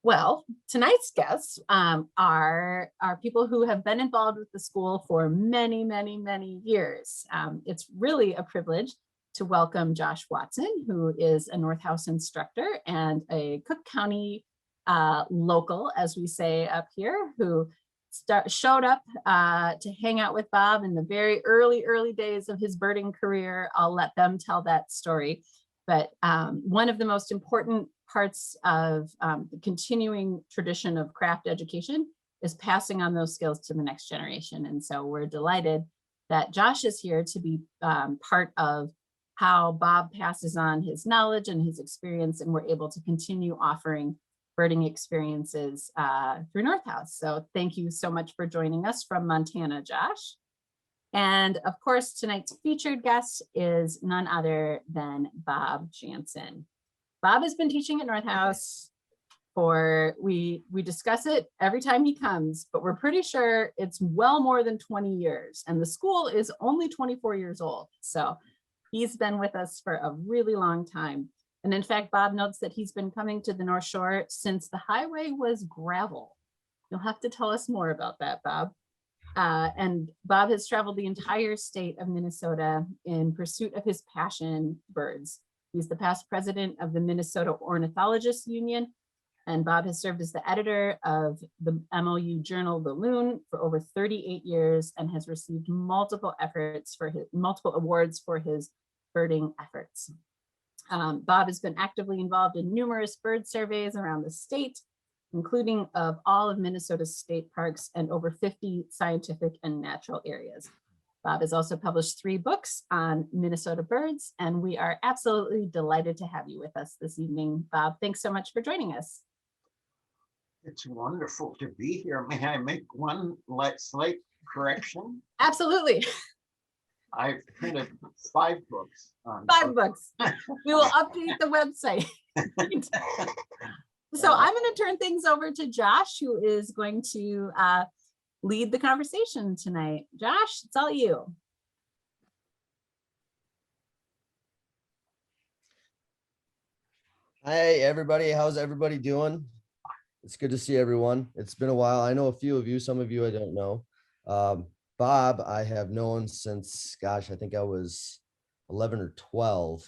Well, tonight's guests are people who have been involved with the school for many, many, many years. It's really a privilege to welcome Josh Watson, who is a North House instructor and a Cook County local, as we say up here, who showed up to hang out with Bob in the very early days of his birding career. I'll let them tell that story. But one of the most important parts of the continuing tradition of craft education is passing on those skills to the next generation. And so we're delighted that Josh is here to be part of how Bob passes on his knowledge and his experience, and we're able to continue offering birding experiences through North House. So thank you so much for joining us from Montana, Josh. And of course, tonight's featured guest is none other than Bob Janssen. Bob has been teaching at North House for, we discuss it every time he comes, but we're pretty sure it's well more than 20 years. And the school is only 24 years old. So he's been with us for a really long time. And in fact, Bob notes that he's been coming to the North Shore since the highway was gravel. You'll have to tell us more about that, Bob. And Bob has traveled the entire state of Minnesota in pursuit of his passion, birds. He's the past president of the Minnesota Ornithologists Union, and Bob has served as the editor of the MOU journal, The Loon, for over 38 years and has received multiple awards for his birding efforts. Bob has been actively involved in numerous bird surveys around the state, including of all of Minnesota's state parks and over 50 scientific and natural areas. Bob has also published 3 books on Minnesota birds, and we are absolutely delighted to have you with us this evening. Bob, thanks so much for joining us. It's wonderful to be here. May I make one slight correction? Absolutely. I've printed 5 books. 5 books. We will update the website. So I'm going to turn things over to Josh, who is going to lead the conversation tonight. Josh, it's all you. Hey, everybody. How's everybody doing? It's good to see everyone. It's been a while. I know a few of you, some of you I don't know. Bob, I have known since, gosh, I think I was 11 or 12.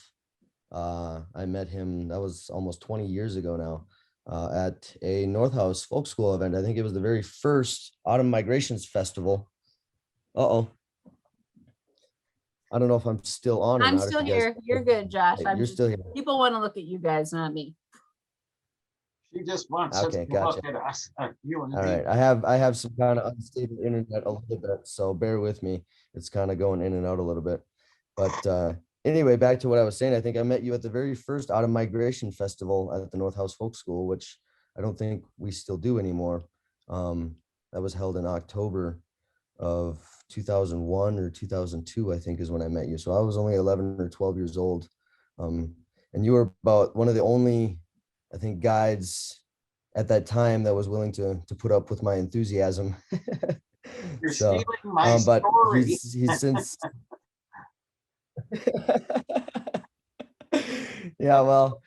I met him, that was almost 20 years ago now. At a North House folk school event. I think it was the very first Autumn Migrations Festival. I don't know if I'm still on. I'm still here. You're good, Josh. You're still here. People want to look at you guys, not me. She just wants us to look at us. You and all right. I have some kind of unstable internet a little bit, so bear with me. It's kind of going in and out a little bit. But anyway, back to what I was saying, I think I met you at the very first Autumn Migration Festival at the North House Folk School, which I don't think we still do anymore. That was held in October of 2001 or 2002, I think is when I met you. So I was only 11 or 12 years old. And you were about one of the only, I think, guides at that time that was willing to put up with my enthusiasm. You're stealing my story. But he's since... Yeah, well,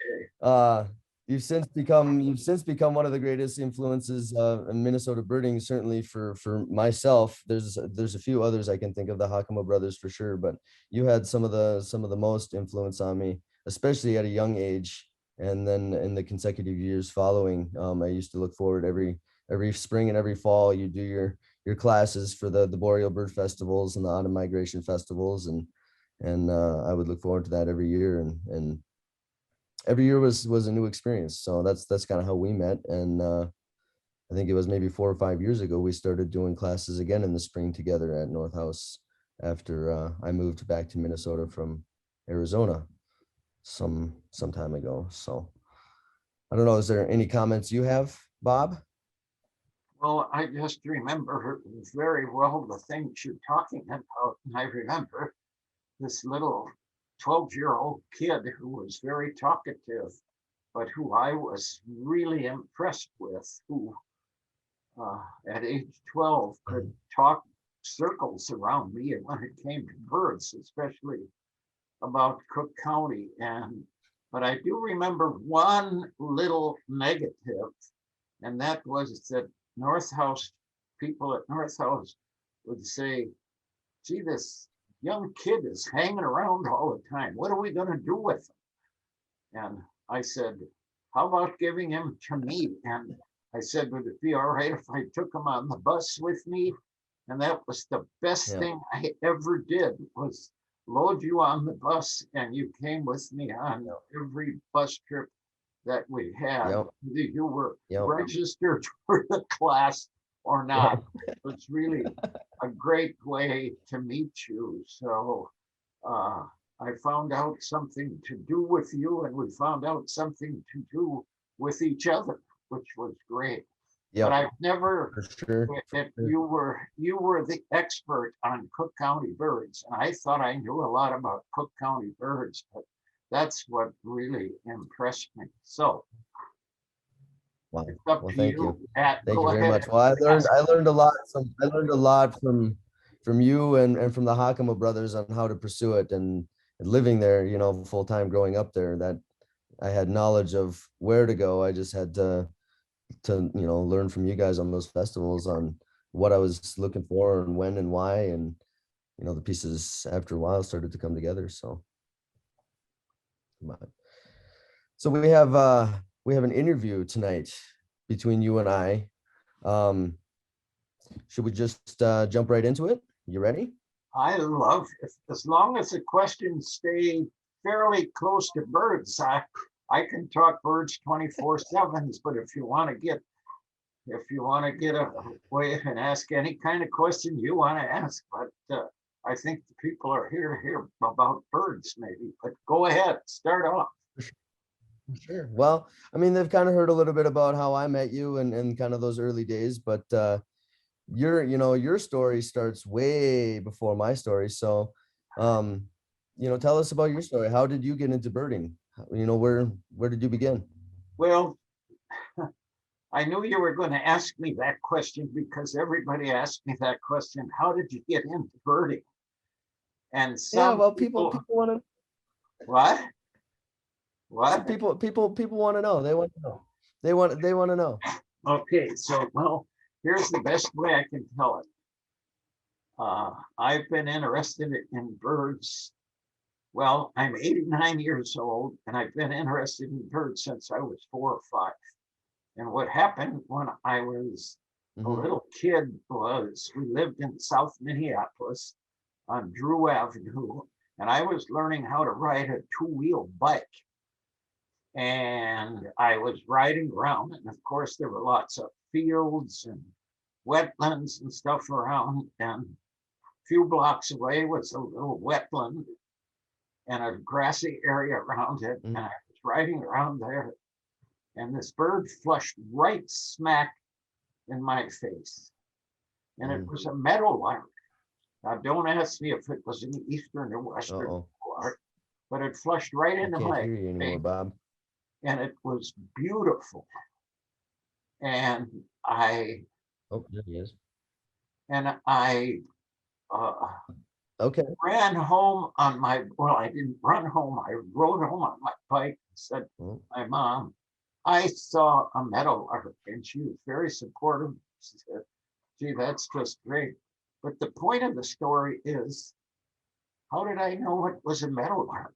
you've since become one of the greatest influences in Minnesota birding, certainly for myself. There's a few others I can think of, the Hakama brothers for sure, but you had some of the most influence on me, especially at a young age. And then in the consecutive years following, I used to look forward every spring and every fall. You do your classes for the Boreal Bird Festivals and the Autumn Migration Festivals, and I would look forward to that every year, and every year was a new experience. So that's kind of how we met. And I think it was maybe 4 or 5 years ago we started doing classes again in the spring together at North House after I moved back to Minnesota from Arizona some time ago. So I don't know, is there any comments you have, Bob? Well, I just remember very well the things you're talking about. And I remember this little 12-year-old kid who was very talkative, but who I was really impressed with, who at age 12 could talk circles around me when it came to birds, especially about Cook County. But I do remember one little negative And that was that North House, people at North House would say, gee, this young kid is hanging around all the time. What are we going to do with him? And I said, how about giving him to me? And I said, would it be all right if I took him on the bus with me? And that was the best Yeah. thing I ever did, was load you on the bus, and you came with me on every bus trip that we had. Yep. You were Yep. registered for the class or not. It's really a great way to meet you. So I found out something to do with you, and we found out something to do with each other, which was great. Yep. But I've never, For sure. if you were the expert on Cook County birds, and I thought I knew a lot about Cook County birds, but that's what really impressed me. So Wow. it's up Well, to thank you. you. Pat, Thank go you very ahead. much. Well, I learned a lot from you and from the Hakama brothers on how to pursue it, and living there, you know, full time growing up there, that I had knowledge of where to go. I just had to you know, learn from you guys on those festivals on what I was looking for and when and why, and you know, the pieces after a while started to come together. So we have an interview tonight between you and I. Should we just jump right into it? You ready? I love it. As long as the questions stay fairly close to birds, I can talk birds 24/7, but if you want to get away and ask any kind of question you want to ask, but I think the people are here to hear about birds maybe, but go ahead, start off. Sure. Well, I mean, they've kind of heard a little bit about how I met you and kind of those early days, but your story starts way before my story. So, tell us about your story. How did you get into birding? You know, where did you begin? Well, I knew you were going to ask me that question because everybody asked me that question. How did you get into birding? And some people want to. What? People want to know. They want to know. They want to know. Okay, so here's the best way I can tell it. I've been interested in birds. Well, I'm 89 years old, and I've been interested in birds since I was 4 or 5. And what happened when I was a little kid was we lived in South Minneapolis on Drew Avenue, and I was learning how to ride a 2-wheel bike. And I was riding around, and of course there were lots of fields and wetlands and stuff around, and a few blocks away was a little wetland and a grassy area around it. And I was riding around there, and this bird flushed right smack in my face. And it was a meadowlark. Now, don't ask me if it was in the eastern or western part, but it flushed right into my face. Anymore, Bob. And it was beautiful. And I there he is. And I ran home on my, I didn't run home. I rode home on my bike and said, my mom, I saw a meadowlark, and she was very supportive. She said, gee, that's just great. But the point of the story is, how did I know it was a meadowlark?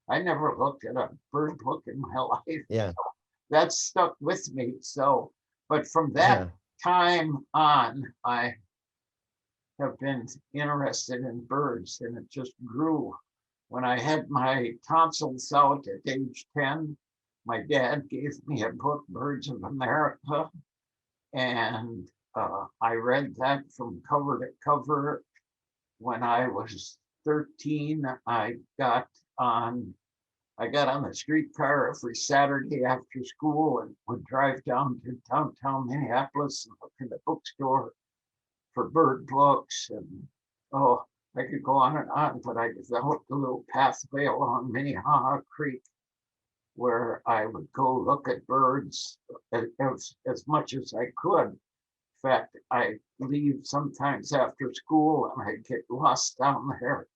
I never looked at a bird book in my life. Yeah. So that stuck with me. So, but from that time on, I have been interested in birds, and it just grew. When I had my tonsils out at age 10, my dad gave me a book, Birds of America, and I read that from cover to cover. When I was 13, I got on the streetcar every Saturday after school and would drive down to downtown Minneapolis and look in the bookstore for bird books. And I could go on and on, but I developed a little pathway along Minnehaha Creek where I would go look at birds as much as I could. In fact, I leave sometimes after school and I get lost down there.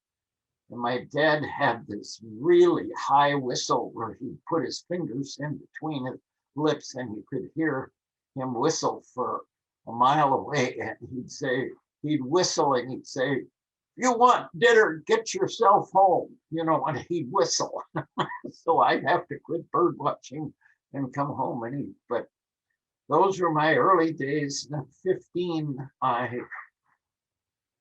And my dad had this really high whistle where he put his fingers in between his lips, and you could hear him whistle for a mile away, and he'd whistle and he'd say, "You want dinner, get yourself home," and he'd whistle. So I'd have to quit bird watching and come home and eat. But those were my early days. At 15,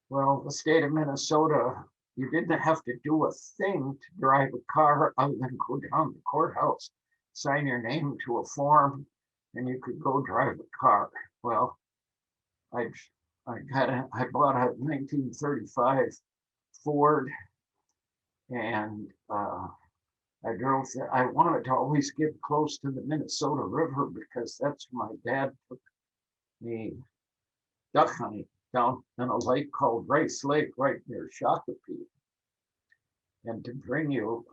the state of Minnesota, you didn't have to do a thing to drive a car other than go down to the courthouse, sign your name to a form, and you could go drive a car. Well, I bought a 1935 Ford, and I drove. I wanted to always get close to the Minnesota River because that's where my dad took me duck hunting down in a lake called Rice Lake, right near Shakopee. And to bring you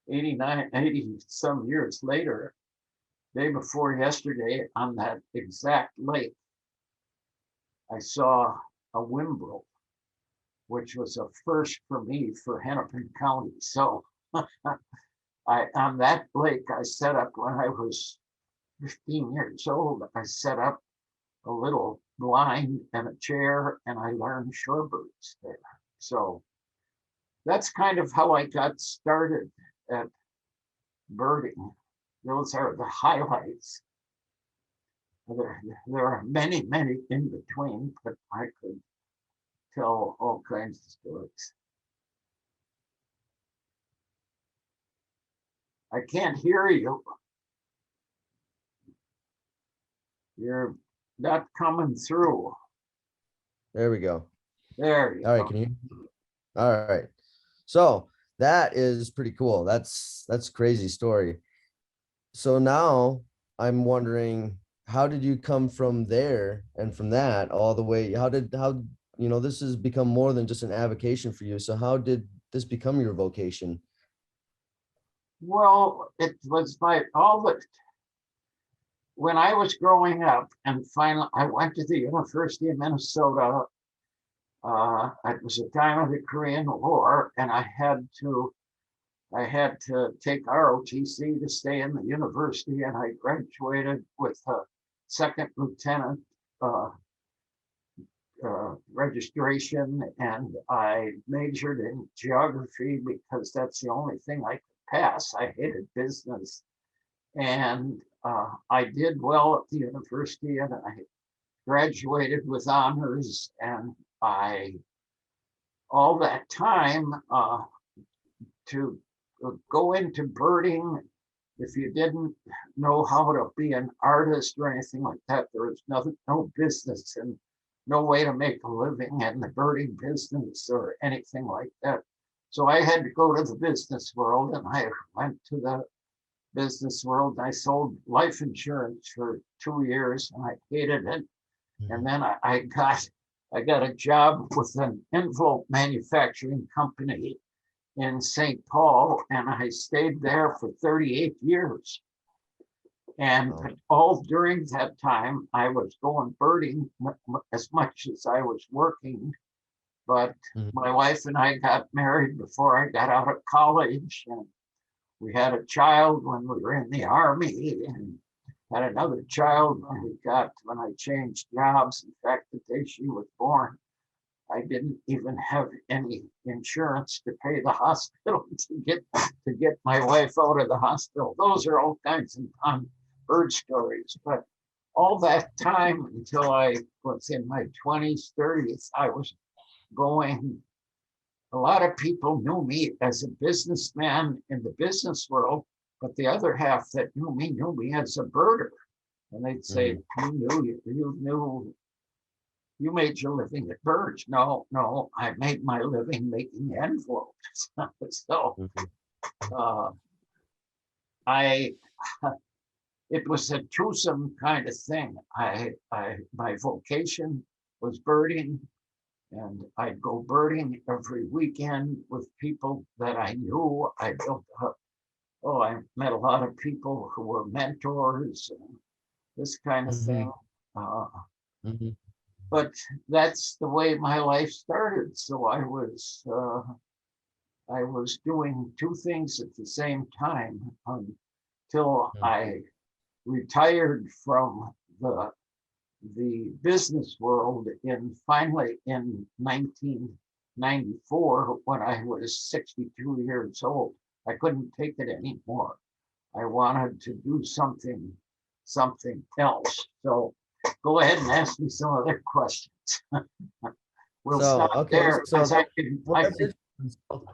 80 some years later, day before yesterday, on that exact lake, I saw a whimbrel, which was a first for me for Hennepin County. So on that lake, I set up when I was 15 years old. I set up a little blind and a chair, and I learned shorebirds there. So that's kind of how I got started at birding. Those are the highlights. There are many, many in between, but I could tell all kinds of stories. I can't hear you. You're not coming through. There we go. There you All right, go. can you? All right. So that is pretty cool. That's a crazy story. So now I'm wondering, how did you come from there and from that all the way? How this has become more than just an avocation for you. So how did this become your vocation? Well, it was when I was growing up, and finally I went to the University of Minnesota. It was the time of the Korean War, and I had to take ROTC to stay in the university, and I graduated with a second lieutenant registration, and I majored in geography because that's the only thing I could pass. I hated business, and I did well at the university, and I graduated with honors. And all that time to go into birding, if you didn't know how to be an artist or anything like that, there was no business and no way to make a living in the birding business or anything like that. So I had to go to the business world, and I went to the business world. I sold life insurance for 2 years, and I hated it. And then I got a job with an envelope manufacturing company in St. Paul, and I stayed there for 38 years. And all during that time, I was going birding as much as I was working. But my wife and I got married before I got out of college, and we had a child when we were in the Army, and had another child when I changed jobs. In fact, the day she was born, I didn't even have any insurance to pay the hospital to get my wife out of the hospital. Those are all kinds of fun bird stories. But all that time until I was in my 20s, 30s, I was going. A lot of people knew me as a businessman in the business world, but the other half that knew me as a birder. And they'd say, you made your living at birds. No, I made my living making envelopes. So it was a twosome kind of thing. My vocation was birding, and I'd go birding every weekend with people that I knew. I met a lot of people who were mentors and this kind of thing. But that's the way my life started. So I was doing two things at the same time until I retired from the business world finally in 1994, when I was 62 years old. I couldn't take it anymore. I wanted to do something else. So go ahead and ask me some other questions. We'll So, stop okay, there. so 'Cause that- well, I that's can, interesting.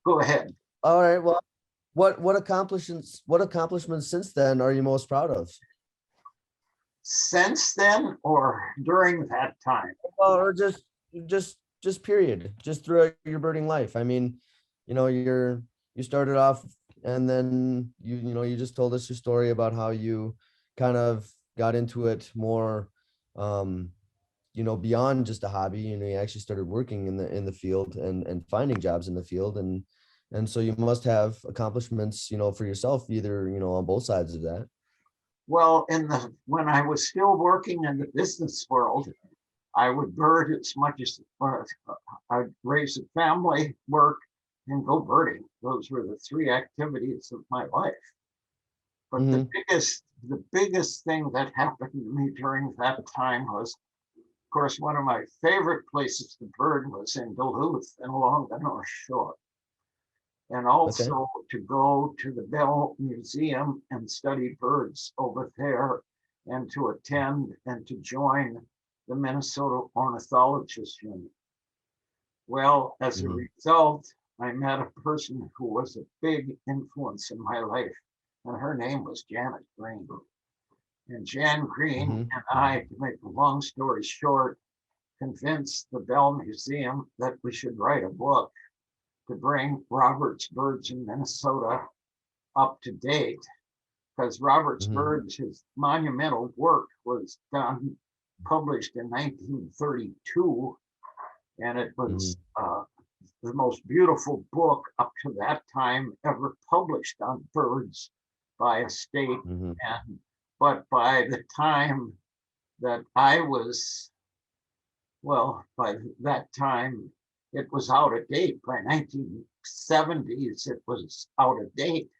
go ahead. All right, well, what accomplishments since then are you most proud of? Since then or during that time? Well, or just period, just throughout your birding life. I mean, you know, you started off and then you just told us your story about how you kind of got into it more, beyond just a hobby. You actually started working in the field and finding jobs in the field, and so you must have accomplishments, for yourself, either, on both sides of that. Well, when I was still working in the business world, I would bird as much as I'd raise a family, work, and go birding. Those were the three activities of my life. But the biggest thing that happened to me during that time was, of course, one of my favorite places to bird was in Duluth and along the North Shore. And also to go to the Bell Museum and study birds over there, and to attend and to join the Minnesota Ornithologist Union. Well, as a result, I met a person who was a big influence in my life, and her name was Janet Green. And Jan Green and I, to make a long story short, convinced the Bell Museum that we should write a book to bring Robert's birds in Minnesota up to date, because Robert's birds, his monumental work, was published in 1932, and it was the most beautiful book up to that time ever published on birds by a state. But by the time that I was, by that time, it was out of date. By 1970s, it was out of date.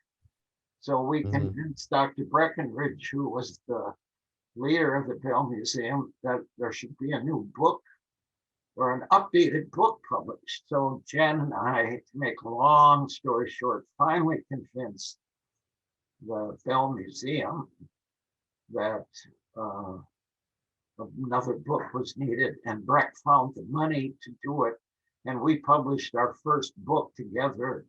So we convinced Dr. Breckenridge, who was the leader of the Bell Museum, that there should be a new book or an updated book published. So Jen and I, to make a long story short, finally convinced the Bell Museum that another book was needed, and Breck found the money to do it. And we published our first book together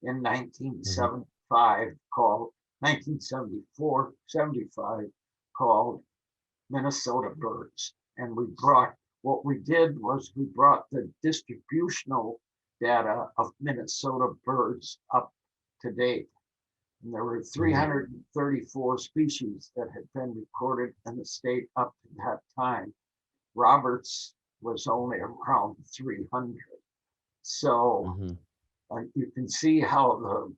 in 1975 called 1974-75 called Minnesota Birds. And what we did was we brought the distributional data of Minnesota birds up to date. And there were 334 species that had been recorded in the state up to that time. Roberts was only around 300. So you can see how the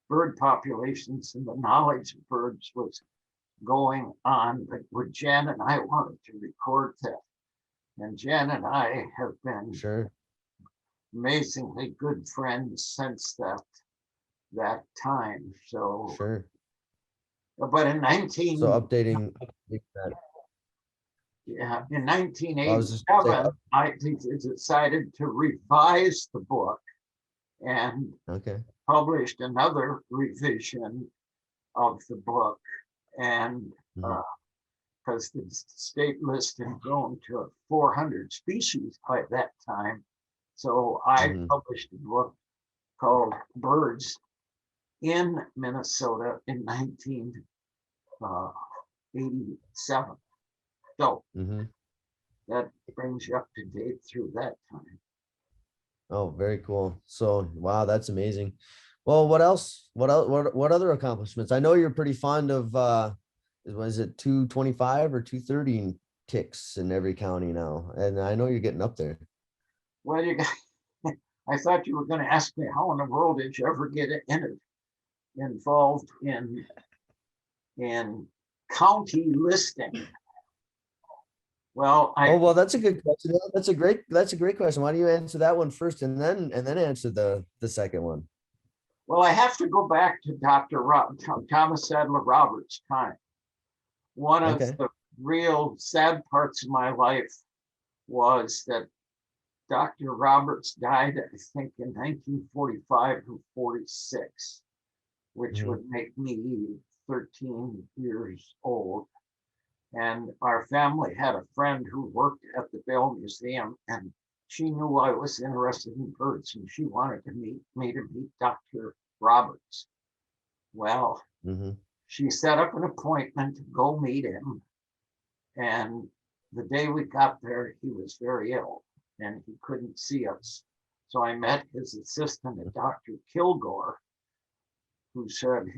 bird populations and the knowledge of birds was going on. But with Jan and I wanted to record that. And Jan and I have been amazingly good friends since that time. So but in updating that. Yeah, in 1987, I decided to revise the book and published another revision of the book, and because the state list had grown to 400 species by that time, so I published a book called Birds in Minnesota in 1987. So that brings you up to date through that time. Oh, very cool. So, wow, that's amazing. Well, what else? What other accomplishments? I know you're pretty fond of, was it 225 or 230 ticks in every county now? And I know you're getting up there. Well, I thought you were going to ask me how in the world did you ever get involved in county listing. Well, that's a good question. That's a great question. Why don't you answer that one first and then answer the second one? Well, I have to go back to Thomas Sadler Roberts' time. One of the real sad parts of my life was that Dr. Roberts died, I think, in 1945 or 46, which Mhm. would make me 13 years old. And our family had a friend who worked at the Bell Museum, and she knew I was interested in birds, and she wanted to meet me to meet Dr. Roberts. Well, Mhm. she set up an appointment to go meet him. And the day we got there, he was very ill and he couldn't see us. So I met his assistant, Dr. Kilgore, who said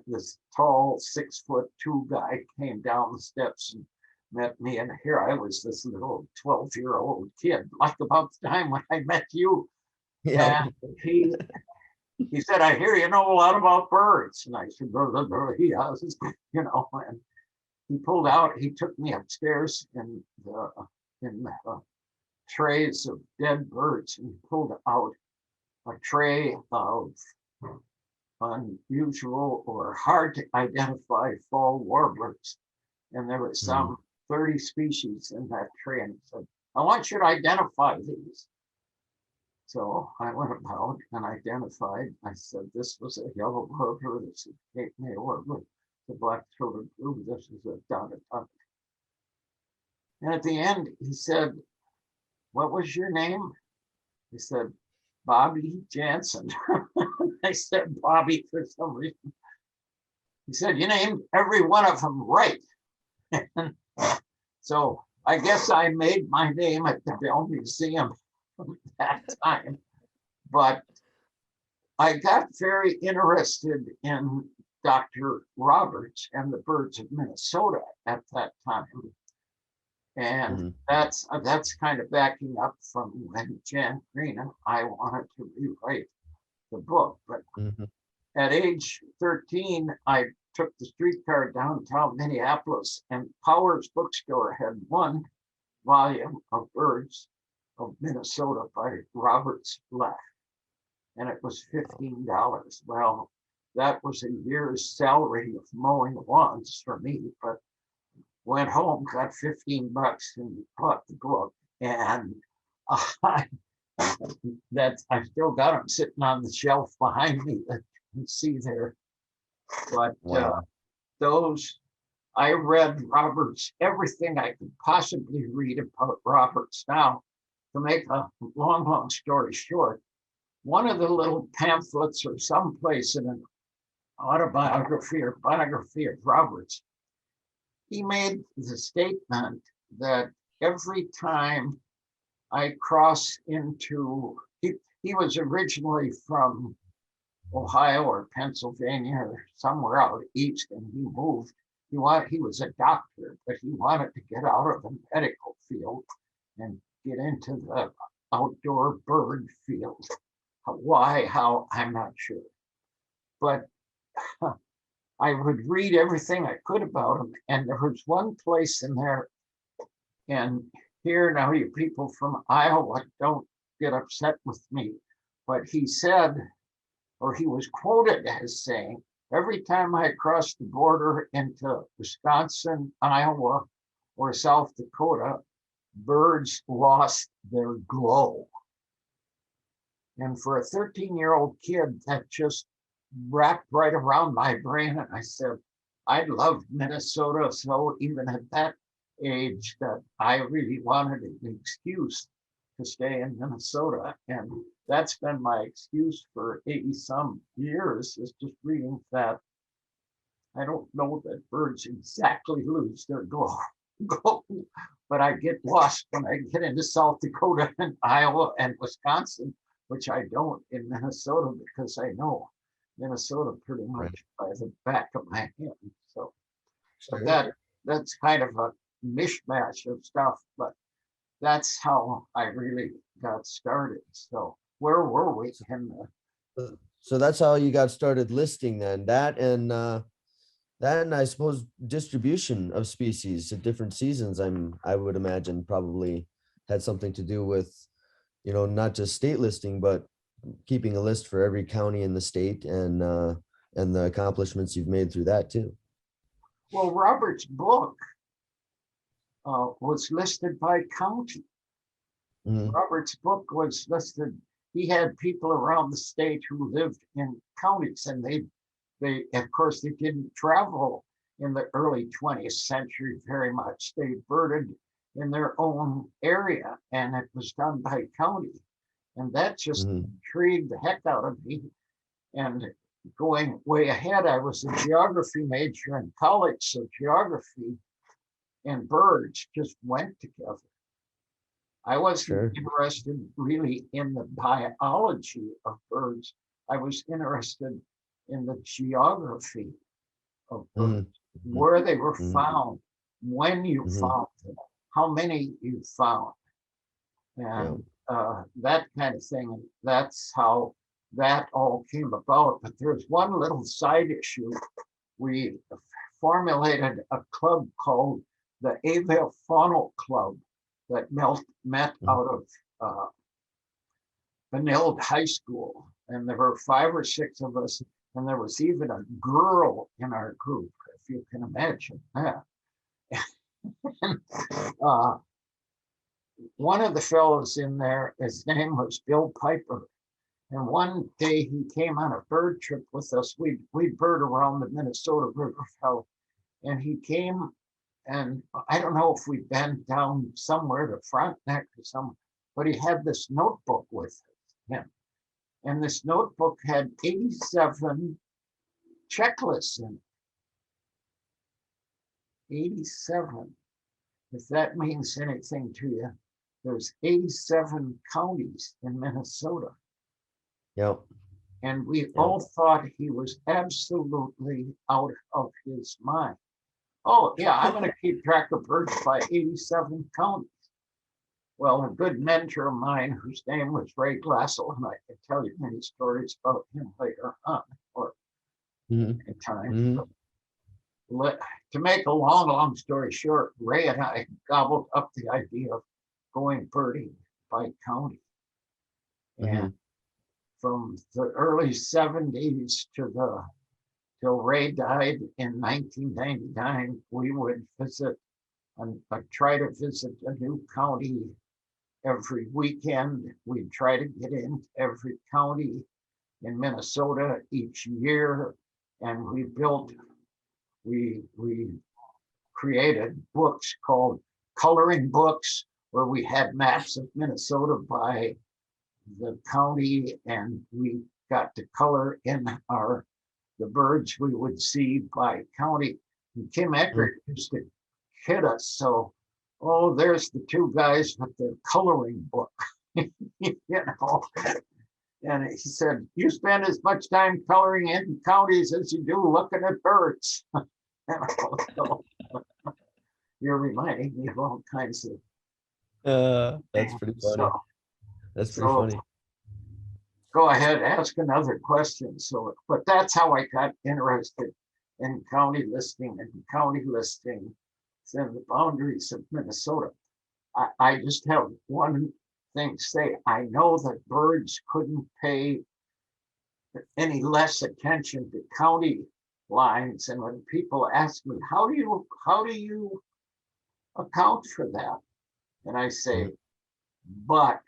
this tall 6'2" guy came down the steps and met me. And here I was, this little 12-year-old kid, like about the time when I met you. Yeah. And he said, I hear you know a lot about birds. And I said, yeah, and he pulled out, he took me upstairs in the trays of dead birds and pulled out a tray of unusual or hard to identify fall warblers. And there were some 30 species in that tray. And he said, I want you to identify these. So I went about and identified. I said, this was a yellow warbler, this is a Cape May warbler, the black-throated blue, this is a dotted tongue. And at the end, he said, what was your name? He said, Bobby Janssen. I said, Bobby for some reason. He said, you named every one of them right. So I guess I made my name at the Bell Museum from that time. But I got very interested in Dr. Roberts and the birds of Minnesota at that time. And that's kind of backing up from when Jan Green and I wanted to rewrite the book. But at age 13, I took the streetcar downtown Minneapolis, and Powers Bookstore had one volume of Birds of Minnesota by Roberts left, and it was $15. Well, that was a year's salary of mowing lawns for me, but went home, got 15 bucks and bought the book. And I still got them sitting on the shelf behind me that you can see there. But I read Roberts, everything I could possibly read about Roberts. Now, to make a long story short, one of the little pamphlets or someplace in an autobiography or biography of Roberts, he made the statement that every time I cross into, he was originally from Ohio or Pennsylvania or somewhere out east, and he moved. He was a doctor, but he wanted to get out of the medical field and get into the outdoor bird field. Why, how, I'm not sure. But I would read everything I could about him. And there was one place in there, and here now you people from Iowa, don't get upset with me, but he said, or he was quoted as saying, every time I crossed the border into Wisconsin, Iowa, or South Dakota, birds lost their glow. And for a 13-year-old kid, that just wrapped right around my brain. And I said, I loved Minnesota. So even at that age, that I really wanted an excuse to stay in Minnesota. And that's been my excuse for 80-some years, is just reading that. I don't know that birds exactly lose their glow, but I get lost when I get into South Dakota and Iowa and Wisconsin, which I don't in Minnesota, because I know Minnesota pretty much by the back of my hand. So that's kind of a mishmash of stuff, but that's how I really got started. So where were we? So that's how you got started listing then. That and I suppose distribution of species at different seasons, I would imagine probably had something to do with, not just state listing, but keeping a list for every county in the state, and the accomplishments you've made through that too. Well, Robert's book was listed by county. Mhm. Robert's book was listed. He had people around the state who lived in counties, and they of course they didn't travel in the early 20th century very much. They birded in their own area, and it was done by county. And that just Mhm. intrigued the heck out of me. And going way ahead, I was a geography major in college, so geography and birds just went together. I wasn't Sure. interested really in the biology of birds. I was interested in the geography of birds, Mhm. Mhm. where they were Mhm. found, when you Mhm. found them, how many you found, Yeah. and that kind of thing. And that's how that all came about. But there's one little side issue. We formulated a club called the Avian Club that met Mhm. out of Benilde High School. And there were 5 or 6 of us, and there was even a girl in our group, if you can imagine that. uh, one of the fellows in there, his name was Bill Piper. And one day he came on a bird trip with us. We'd bird around the Minnesota River Valley. And he came, and I don't know if we'd been down somewhere to Frontenac or somewhere, but he had this notebook with him. And this notebook had 87 checklists in it. 87. If that means anything to you, there's 87 counties in Minnesota. Yep. And we Yep. all thought he was absolutely out of his mind. Oh, yeah, I'm going to keep track of birds by 87 counties. Well, a good mentor of mine, whose name was Ray Glassell, and I can tell you many stories about him later on or Mhm. in time. Mhm. To make a long story short, Ray and I gobbled up the idea of going birding by county. And Mhm. from the early 70s till Ray died in 1999, we would visit and try to visit a new county every weekend. We'd try to get into every county in Minnesota each year, and we created books called coloring books, where we had maps of Minnesota by the county, and we got to color in the birds we would see by county. And Kim Mhm. Eckert used to kid us. So, oh, there's the 2 guys with the coloring book, you know. And he said, you spend as much time coloring in counties as you do looking at birds. So, you're reminding me of all kinds of That's things. pretty funny. So, That's pretty so funny. go ahead, ask another question. So, but that's how I got interested in county listing and county listings and the boundaries of Minnesota. I just have one thing to say. I know that birds couldn't pay any less attention to county lines. And when people ask me, how do you account for that? And I say, Mhm. but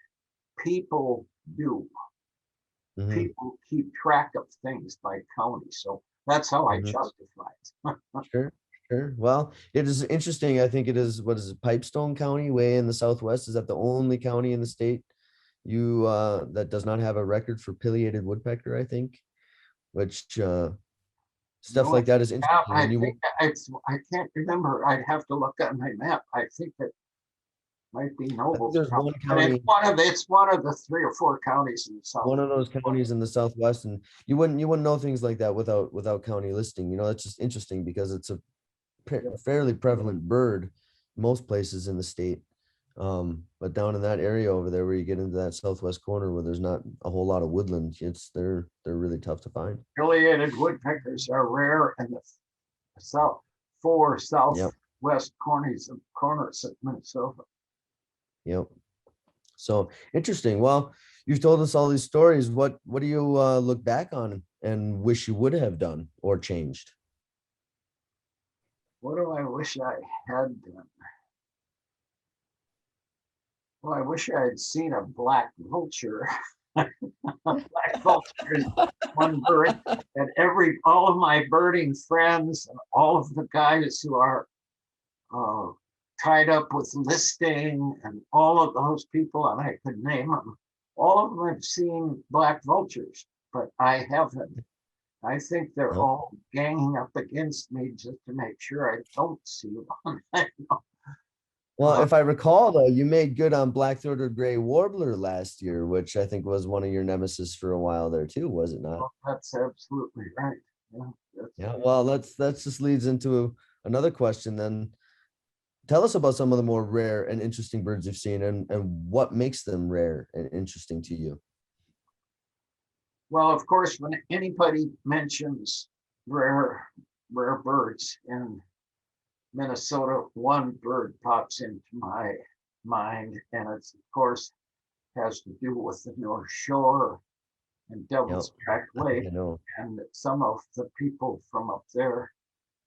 people do. Mhm. People keep track of things by county. So that's how I Mhm. justify it. Sure. Sure. Well, it is interesting. I think it is, what is it, Pipestone County, way in the southwest? Is that the only county in the state that does not have a record for pileated woodpecker, I think, which stuff No, like that is yeah, interesting. I And you think won't, I can't remember. I'd have to look at my map. I think it might be I think Nobles there's County, one but county, it's one of the 3 or 4 counties in the south. one of those counties in the southwest, and you wouldn't know things like that without county listing. That's just interesting because it's a fairly prevalent bird most places in the state. But down in that area over there where you get into that southwest corner where there's not a whole lot of woodland, they're really tough to find. Affiliated woodpeckers are rare in the south, 4 Yep. southwest corners of Minnesota. Yep. So interesting. Well, you've told us all these stories. What do you look back on and wish you would have done or changed? What do I wish I had done? Well, I wish I had seen a black vulture. A black vulture is one bird, and all of my birding friends and all of the guys who are tied up with listing and all of those people, and I could name them, all of them have seen black vultures, but I haven't. I think they're Nope. all ganging up against me just to make sure I don't see one. Well, if I recall, though, you made good on black-throated gray warbler last year, which I think was one of your nemesis for a while there too, was it not? That's absolutely right. Yeah. Well, that just leads into another question then. Tell us about some of the more rare and interesting birds you've seen, and what makes them rare and interesting to you. Well, of course, when anybody mentions rare birds in Minnesota, one bird pops into my mind, and it's, of course, has to do with the North Shore and Devil's Track Lake. I know. And some of the people from up there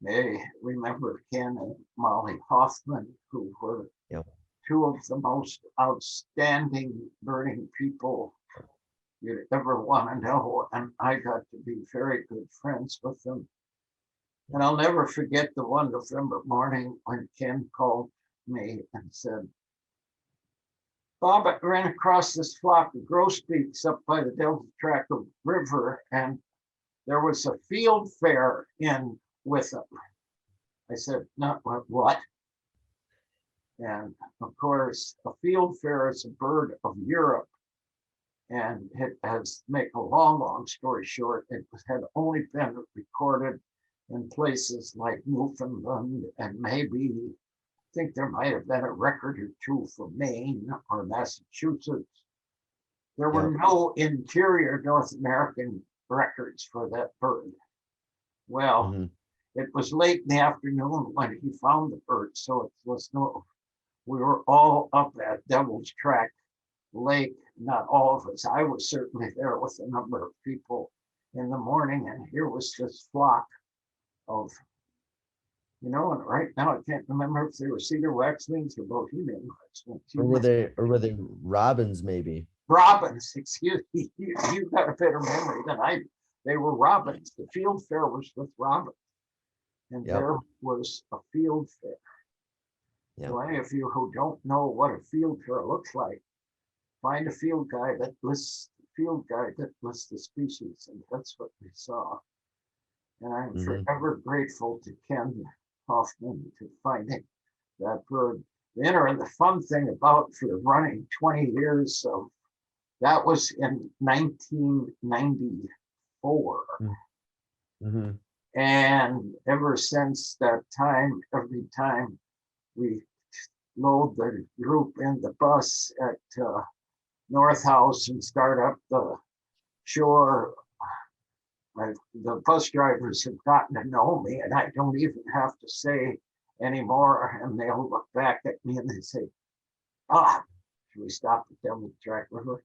may remember Ken and Molly Hoffman, who were two of the most outstanding birding people you'd ever want to know. And I got to be very good friends with them. And I'll never forget the one November morning when Ken called me and said, Bob, I ran across this flock of grosbeaks up by the Devil's Track River, and there was a field fair in with them. I said, not what? And of course, a field fair is a bird of Europe. And it has, make a long story short, it had only been recorded in places like Newfoundland, and maybe, I think there might have been a record or two from Maine or Massachusetts. There were no interior North American records for that bird. Well, it was late in the afternoon when he found the bird, so it was we were all up at Devil's Track Lake, not all of us. I was certainly there with a number of people in the morning, and here was this flock of, and right now I can't remember if they were cedar waxwings or bohemian waxwings. Or were they robins, maybe? Robins, excuse me. You got a better memory than I do. They were robins. The field fair was with robins. And there was a field fair. So any of you who don't know what a field fair looks like, find a field guide that lists the species, and that's what we saw. And I'm forever grateful to Ken Hoffman to finding that bird. And the fun thing about for running 20 years of that was in 1994. And ever since that time, every time we load the group in the bus at North House and start up the shore, the bus drivers have gotten to know me, and I don't even have to say anymore. And they'll look back at me and they say, should we stop at Devil's Track River?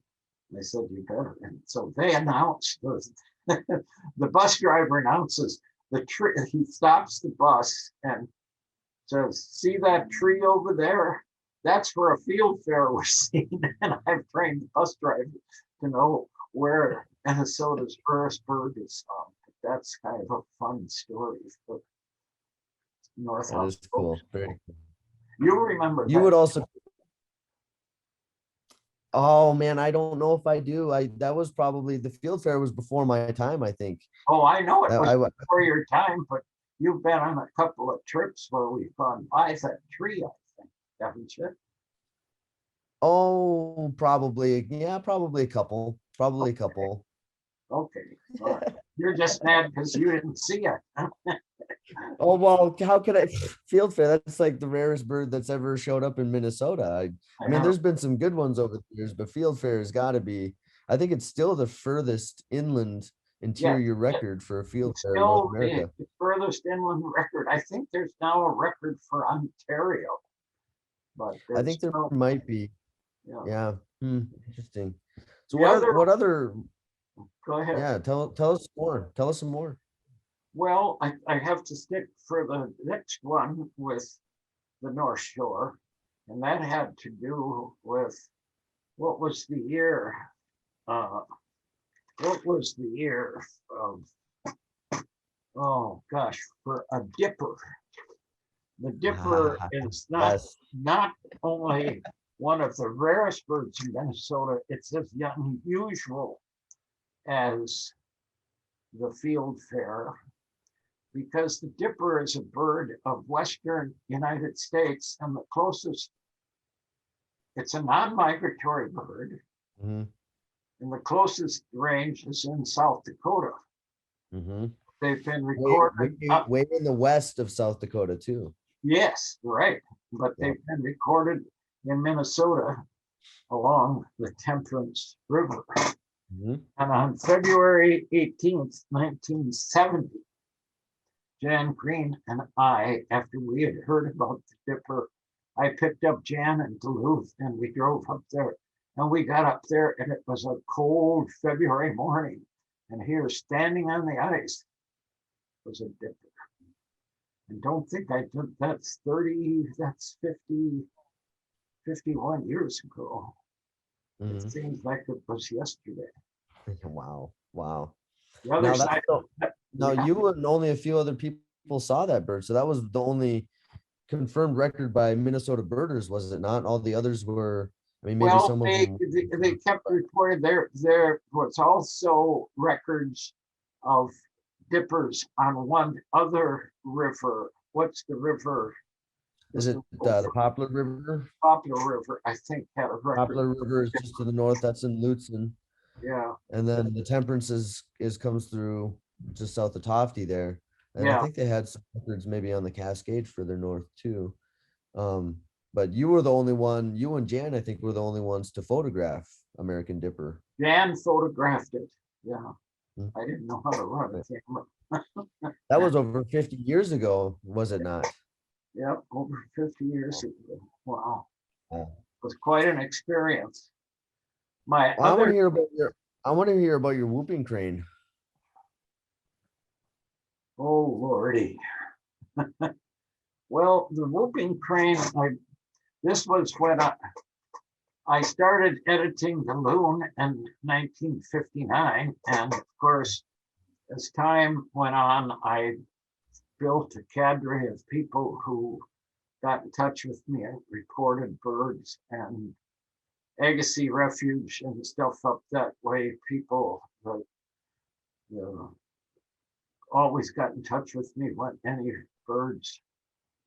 And I said, you better. And so they announced, the bus driver announces the tree. He stops the bus and says, see that tree over there? That's where a field fair was seen. And I've trained the bus driver to know where Minnesota's rarest bird is found. That's kind of a fun story for North. That is cool. Very cool. You remember you would also. Oh man, I don't know if I do. That was probably, the field fair was before my time, I think. Oh, I know it was before your time, but you've been on a couple of trips where we've gone by that tree, I think, haven't you? Oh, probably. Yeah, probably a couple. Probably a couple. Okay. All right. You're just mad because you didn't see it. Oh, well, how could I? Field fair, that's like the rarest bird that's ever showed up in Minnesota. I mean, there's been some good ones over the years, but field fair has got to be, I think it's still the furthest inland interior record for a field fair in North America. The furthest inland record. I think there's now a record for Ontario. But I think there might be. Yeah. Interesting. So what other? Go ahead. Yeah, tell us more. Tell us some more. Well, I have to stick for the next one with the North Shore. And that had to do with what was the year? What was the year of, oh gosh, for a dipper? The dipper is Yes. not only one of the rarest birds in Minnesota, it's as unusual as the fieldfare, because the dipper is a bird of Western United States, and the closest, it's a non-migratory bird, Mhm, and the closest range is in South Dakota. mhm. They've been Way, recorded up, way in the west of South Dakota too. yes, right, but Yeah. they've been recorded in Minnesota along the Temperance River. Mhm. And on February 18th, 1970, Jan Green and I, after we had heard about the dipper, I picked up Jan in Duluth and we drove up there. And we got up there and it was a cold February morning. And here, standing on the ice, was a dipper. And don't think I did, that's 30, that's 50, 51 years ago. It Mhm. seems like it was yesterday. Wow. Wow. The other Now that's side, now yeah, you and only a few other people saw that bird. So that was the only confirmed record by Minnesota birders, was it not? All the others were, I mean, maybe well, some of them. they kept reporting there was also records of dippers on one other river. What's the river? Is it the Poplar River? Popular River, I think, had a record. Poplar River is just to the north. That's in Lutzen. Yeah, And then the Temperance is comes through just south of Tofty there. And I yeah. think they had some records maybe on the Cascade further north too. But you were the only one, you and Jan, I think, were the only ones to photograph American Dipper. Jan photographed it. Yeah, Hmm. I didn't know how to run a camera. That was over 50 years ago, was it not? Yep, over 50 years ago. Wow, Yeah. it was quite an experience. My Well, other, I want to hear about your whooping crane. oh Lordy. Well, the whooping crane, this was when I started editing the Loon in 1959. And of course, as time went on, I built a cadre of people who got in touch with me and reported birds and Agassiz Refuge and stuff up that way. People the, always got in touch with me when any birds,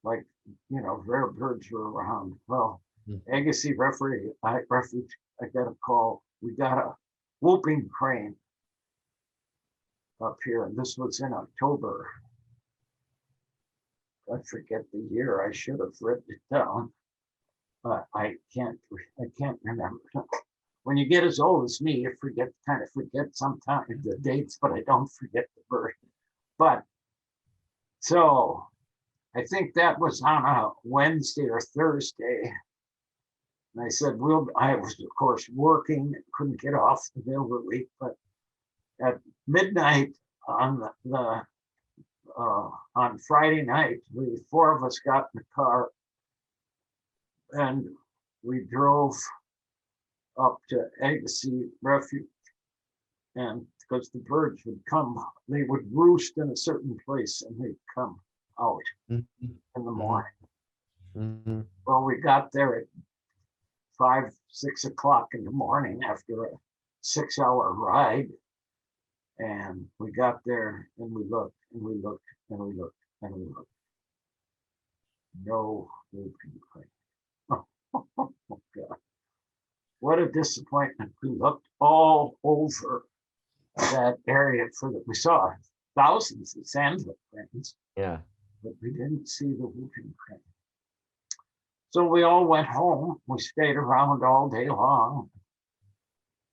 like, rare birds were around. Well, Mhm. Agassiz Refuge, I got a call. We got a whooping crane up here, and this was in October. I forget the year. I should have written it down, but I can't remember. When you get as old as me, you kind of forget sometimes the dates, but I don't forget the birth. But so I think that was on a Wednesday or Thursday. And I said, I was, of course, working, couldn't get off the middle of the week, but at midnight on on Friday night, four of us got in the car and we drove up to Agassiz Refuge. And because the birds would come, they would roost in a certain place and they'd come out Mhm. in the morning. Mhm. Well, we got there at 5, 6 o'clock in the morning after a 6-hour ride. And we got there and we looked and we looked and we looked and we looked. No whooping crane. Oh, God. What a disappointment. We looked all over that area we saw thousands of sandhill cranes, Yeah. but we didn't see the whooping crane. So we all went home. We stayed around all day long.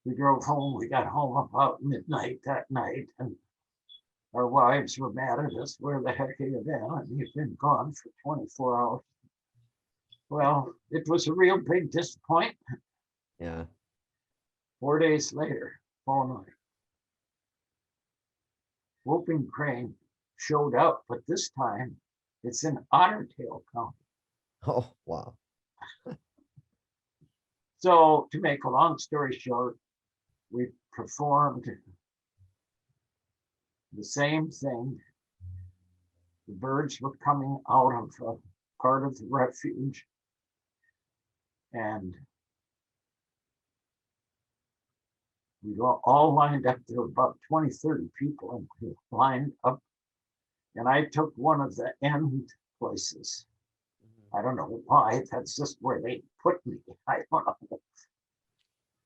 We drove home. We got home about midnight that night, and our wives were mad at us. Where the heck have you been? And you've been gone for 24 hours. Well, it was a real big disappointment. Yeah. 4 days later, phone line. Whooping crane showed up, but this time it's in Ottertail County. Oh, wow. So to make a long story short, we performed the same thing. The birds were coming out of a part of the refuge, and we all lined up. There were about 20, 30 people, and we lined up. And I took one of the end places. I don't know why. That's just where they put me. I don't know.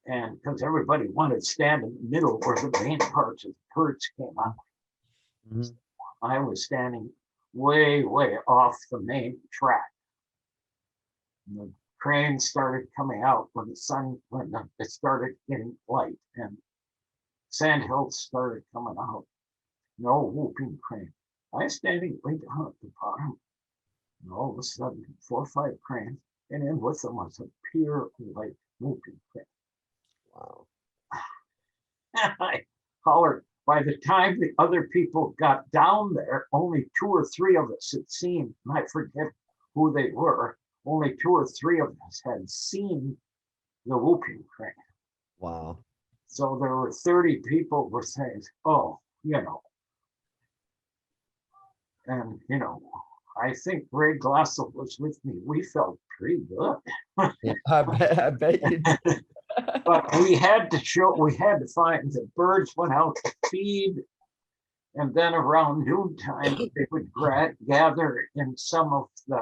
And because everybody wanted to stand in the middle where the main parts of the birds came out. Mhm. I was standing way, way off the main track. And the cranes started coming out when it started getting light, and sandhills started coming out. No whooping crane. I was standing way down at the bottom. And all of a sudden, 4 or 5 cranes, and in with them was a pure white whooping crane. Wow. I hollered. By the time the other people got down there, only 2 or 3 of us had seen, and I forget who they were, only 2 or 3 of us had seen the whooping crane. Wow. So there were 30 people were saying, oh, and I think Ray Glassel was with me. We felt pretty good. Yeah, I bet you did. But we had to find the birds went out to feed, and then around noontime they would gather in some of the.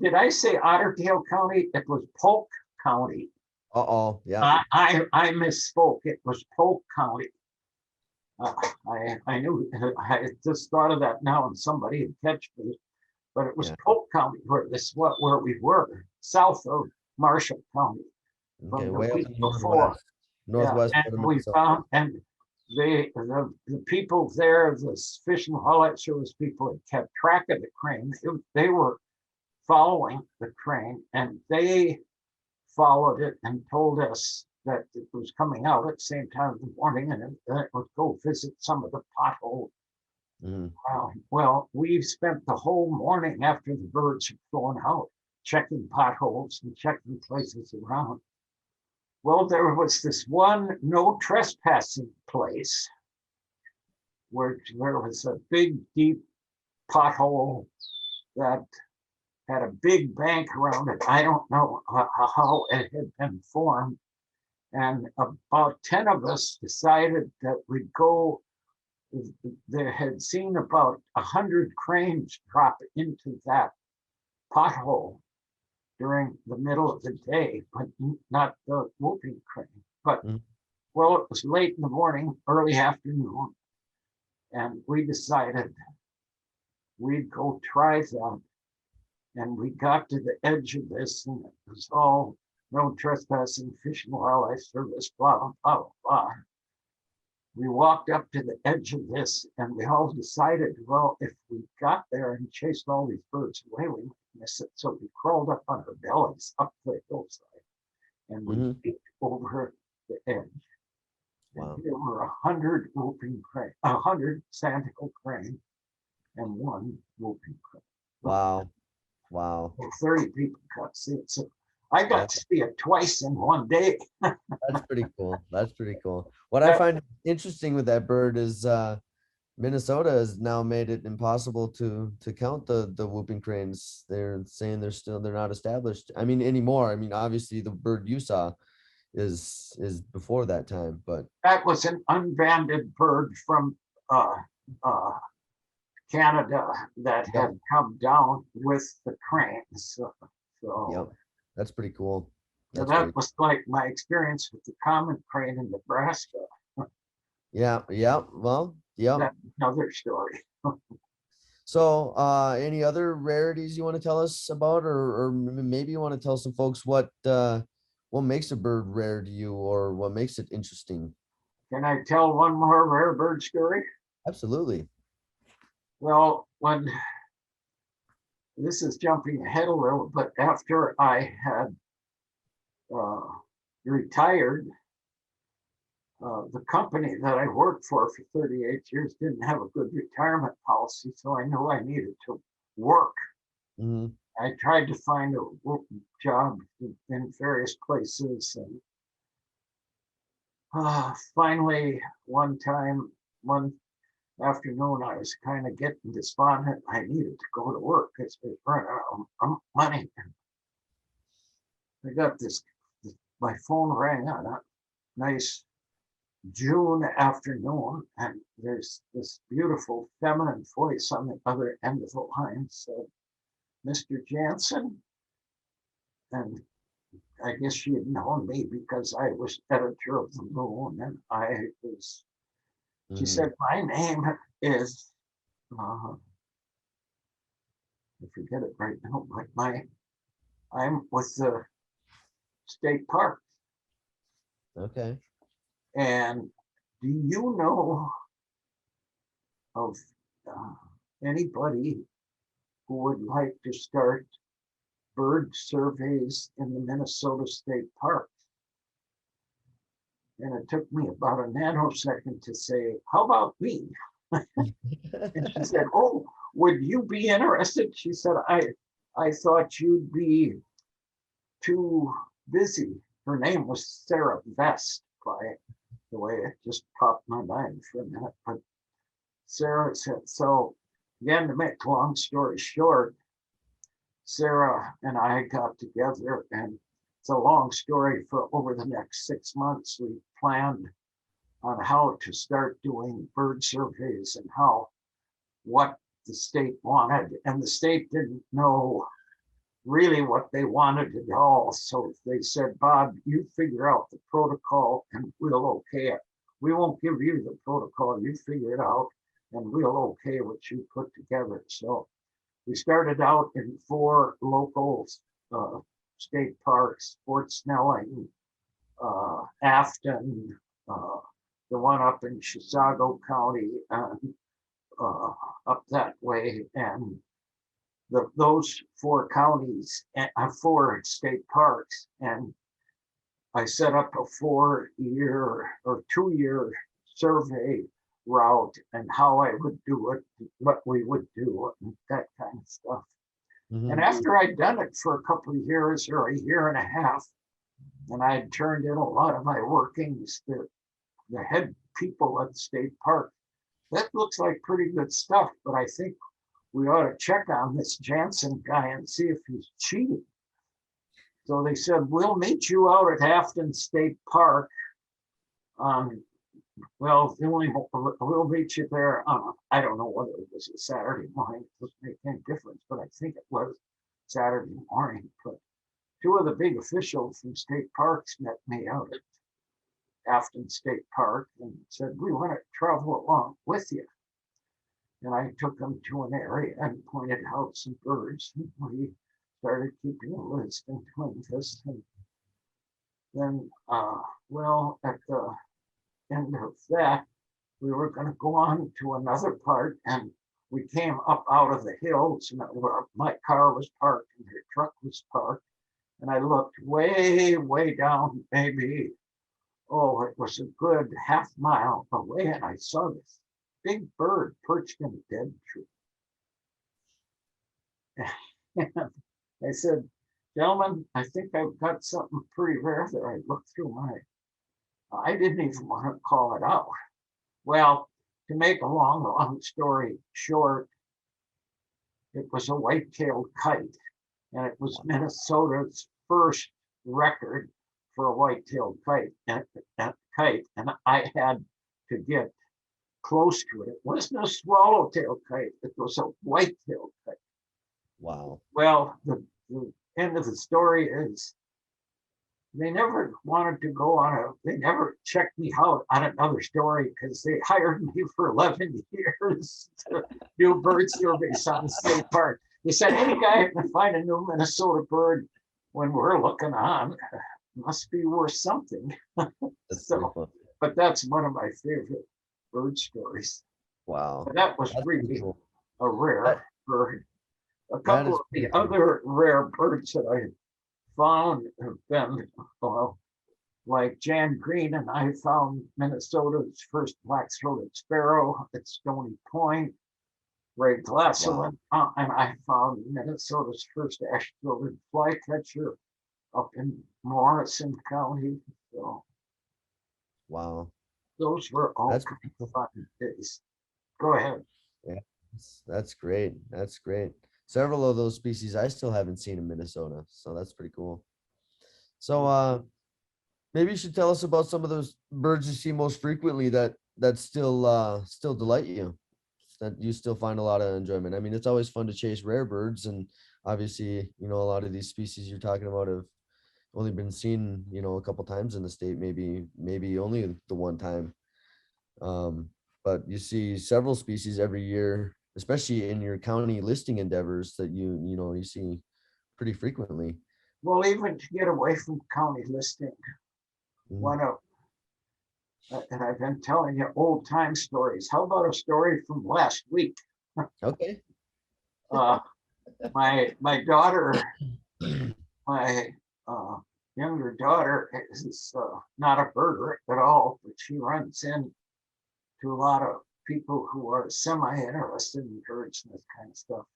Did I say Otterdale County? It was Polk County. Uh-oh, yeah. I misspoke. It was Polk County. I knew. I just thought of that now, and somebody had catch me. But it was Polk County where we were, south of Marshall County. Okay, From the way up week in before. northwest Yeah, part of and we Minnesota. found, and the people there, the Fish and Wildlife Service people had kept track of the crane. They were following the crane, and they followed it and told us that it was coming out at the same time in the morning, and it would go visit some of the potholes. Mhm. Well, we spent the whole morning after the birds had flown out, checking potholes and checking places around. Well, there was this one no trespassing place where there was a big, deep pothole that had a big bank around it. I don't know how it had been formed. And about 10 of us decided that we'd go. They had seen about 100 cranes drop into that pothole during the middle of the day, but not the whooping crane. But well, it was late in the morning, early afternoon, and we decided we'd go try that. And we got to the edge of this, and it was all no trespassing, Fish and Wildlife Service, blah, blah, blah, blah. We walked up to the edge of this, and we all decided, well, if we got there and chased all these birds away, we might miss it. So we crawled up on our bellies up the hillside, and we peeked over the edge. Wow. And there were 100 whooping crane, 100 sandhill crane, and 1 whooping crane. Wow. Wow. 30 people got to see it. So I got to see it twice in one day. That's pretty cool. That's pretty cool. What I find interesting with that bird is Minnesota has now made it impossible to count the whooping cranes. They're saying they're not established. I mean, anymore. I mean, obviously the bird you saw is before that time, but that was an unbanded bird from Canada that had come down with the cranes. So that's pretty cool. That was like my experience with the common crane in Nebraska. Yeah. Well, That's another story. So any other rarities you want to tell us about, or maybe you want to tell some folks what makes a bird rare to you, or what makes it interesting? Can I tell one more rare bird story? Absolutely. Well, this is jumping ahead a little, but after I had retired, the company that I worked for 38 years didn't have a good retirement policy, so I knew I needed to work. And I tried to find a job in various places, and finally, one afternoon, I was kind of getting despondent. I needed to go to work because we run out of money. I got my phone rang on a nice June afternoon, and there's this beautiful feminine voice on the other end of the line said, "Mr. Janssen," and I guess she had known me because I was editor of the Moon, and she said, "My name is, I forget it right now, but I'm with the state park. Okay. And do you know of anybody who would like to start bird surveys in the Minnesota State Parks?" And it took me about a nanosecond to say, "How about me?" And she said, "Oh, would you be interested?" She said, I thought you'd be too busy." Her name was Sarah Vest, by the way. It just popped my mind for a minute. But Sarah said, so again, to make a long story short, Sarah and I got together, and it's a long story. For over the next 6 months, we planned on how to start doing bird surveys and what the state wanted. And the state didn't know really what they wanted at all. So they said, "Bob, you figure out the protocol and we'll okay it. We won't give you the protocol, you figure it out and we'll okay what you put together." So we started out in 4 local state parks: Fort Snelling, Afton, the one up in Chisago County, and up that way. And those 4 counties, 4 state parks. And I set up a 4-year or 2-year survey route and how I would do it, what we would do, and that kind of stuff. And after I'd done it for a couple of years or a year and a half, and I had turned in a lot of my workings to the head people at the state park, that looks like pretty good stuff, but I think we ought to check on this Janssen guy and see if he's cheating. So they said, "We'll meet you out at Afton State Park. We'll meet you there on, I don't know whether it was a Saturday morning, it doesn't make any difference, but I think it was Saturday morning." But 2 of the big officials from state parks met me out at Afton State Park and said, "We want to travel along with you." And I took them to an area and pointed out some birds. And we started keeping a list and doing this. And then, at the end of that, we were going to go on to another part, and we came up out of the hills, and my car was parked and her truck was parked. And I looked way, way down, maybe, it was a good half mile away, and I saw this big bird perched in a dead tree. And I said, "Gentlemen, I think I've got something pretty rare there." I looked through I didn't even want to call it out. Well, to make a long story short, it was a white-tailed kite, and it was Minnesota's first record for a white-tailed kite. And I had to get close to it. It wasn't a swallowtail kite, it was a white-tailed kite. Wow. Well, the end of the story is they never wanted to go they never checked me out on another story, because they hired me for 11 years to do bird surveys on the state park. They said, "Any guy who can find a new Minnesota bird when we're looking on must be worth something." But that's one of my favorite bird stories. Wow. But that was really cool. A rare bird. A couple of the cool. other rare birds that I found have been, like Jan Green and I found Minnesota's first black-throated sparrow at Stony Point. grade class. So Wow. went, and I found Minnesota's first ash-filled flycatcher up in Morrison County. So Wow. those were all That's kind pretty of cool. fun days. Go ahead. Yeah, that's great. That's great. Several of those species I still haven't seen in Minnesota, so that's pretty cool. So maybe you should tell us about some of those birds you see most frequently that still delight you, that you still find a lot of enjoyment. I mean, it's always fun to chase rare birds, and obviously, a lot of these species you're talking about have only been seen, a couple times in the state, maybe only the one time. Um, but you see several species every year, especially in your county listing endeavors that you see pretty frequently. Well, even to get away from county listing, Mhm. one of, and I've been telling you old time stories. How about a story from last week? Okay. Uh, my daughter, my uh, younger daughter is not a birder at all, but she runs in to a lot of people who are semi-interested in birds and this kind of stuff.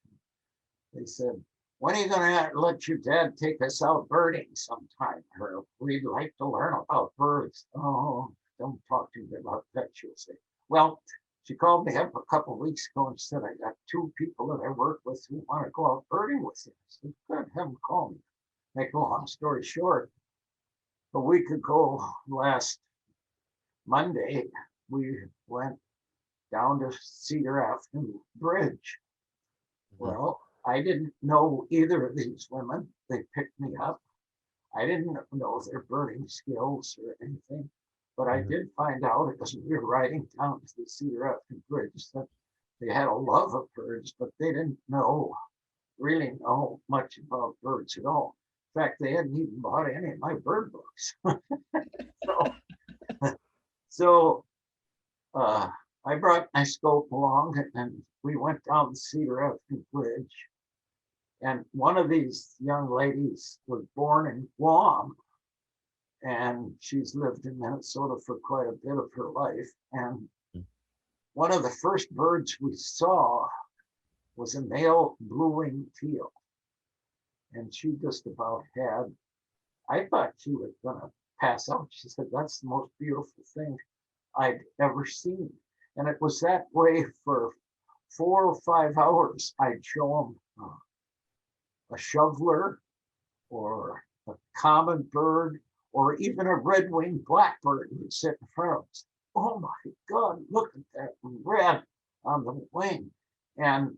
They said, when are you going to let your dad take us out birding sometime? Or we'd like to learn about birds. Oh, don't talk to me about that, she'll say. Well, she called me up a couple of weeks ago and said, I got two people that I work with who want to go out birding with you. I said, good, have them call me. Make a long story short, a week ago, last Monday, we went down to Cedar Avenue Bridge. Mhm. Well, I didn't know either of these women. They picked me up. I didn't know their birding skills or anything, but I Mhm. did find out as we were riding down to the Cedar Avenue Bridge that they had a love of birds, but they didn't really know much about birds at all. In fact, they hadn't even bought any of my bird books. so, so uh, I brought my scope along and we went down the Cedar Avenue Bridge. And one of these young ladies was born in Guam, and she's lived in Minnesota for quite a bit of her life. And one of the first birds we saw was a male blue-winged teal. And she just about had, I thought she was going to pass out. She said, that's the most beautiful thing I'd ever seen. And it was that way for 4 or 5 hours. I'd show them a shoveler or a common bird or even a red-winged blackbird would sit in front of us. Oh my God, look at that red on the wing. And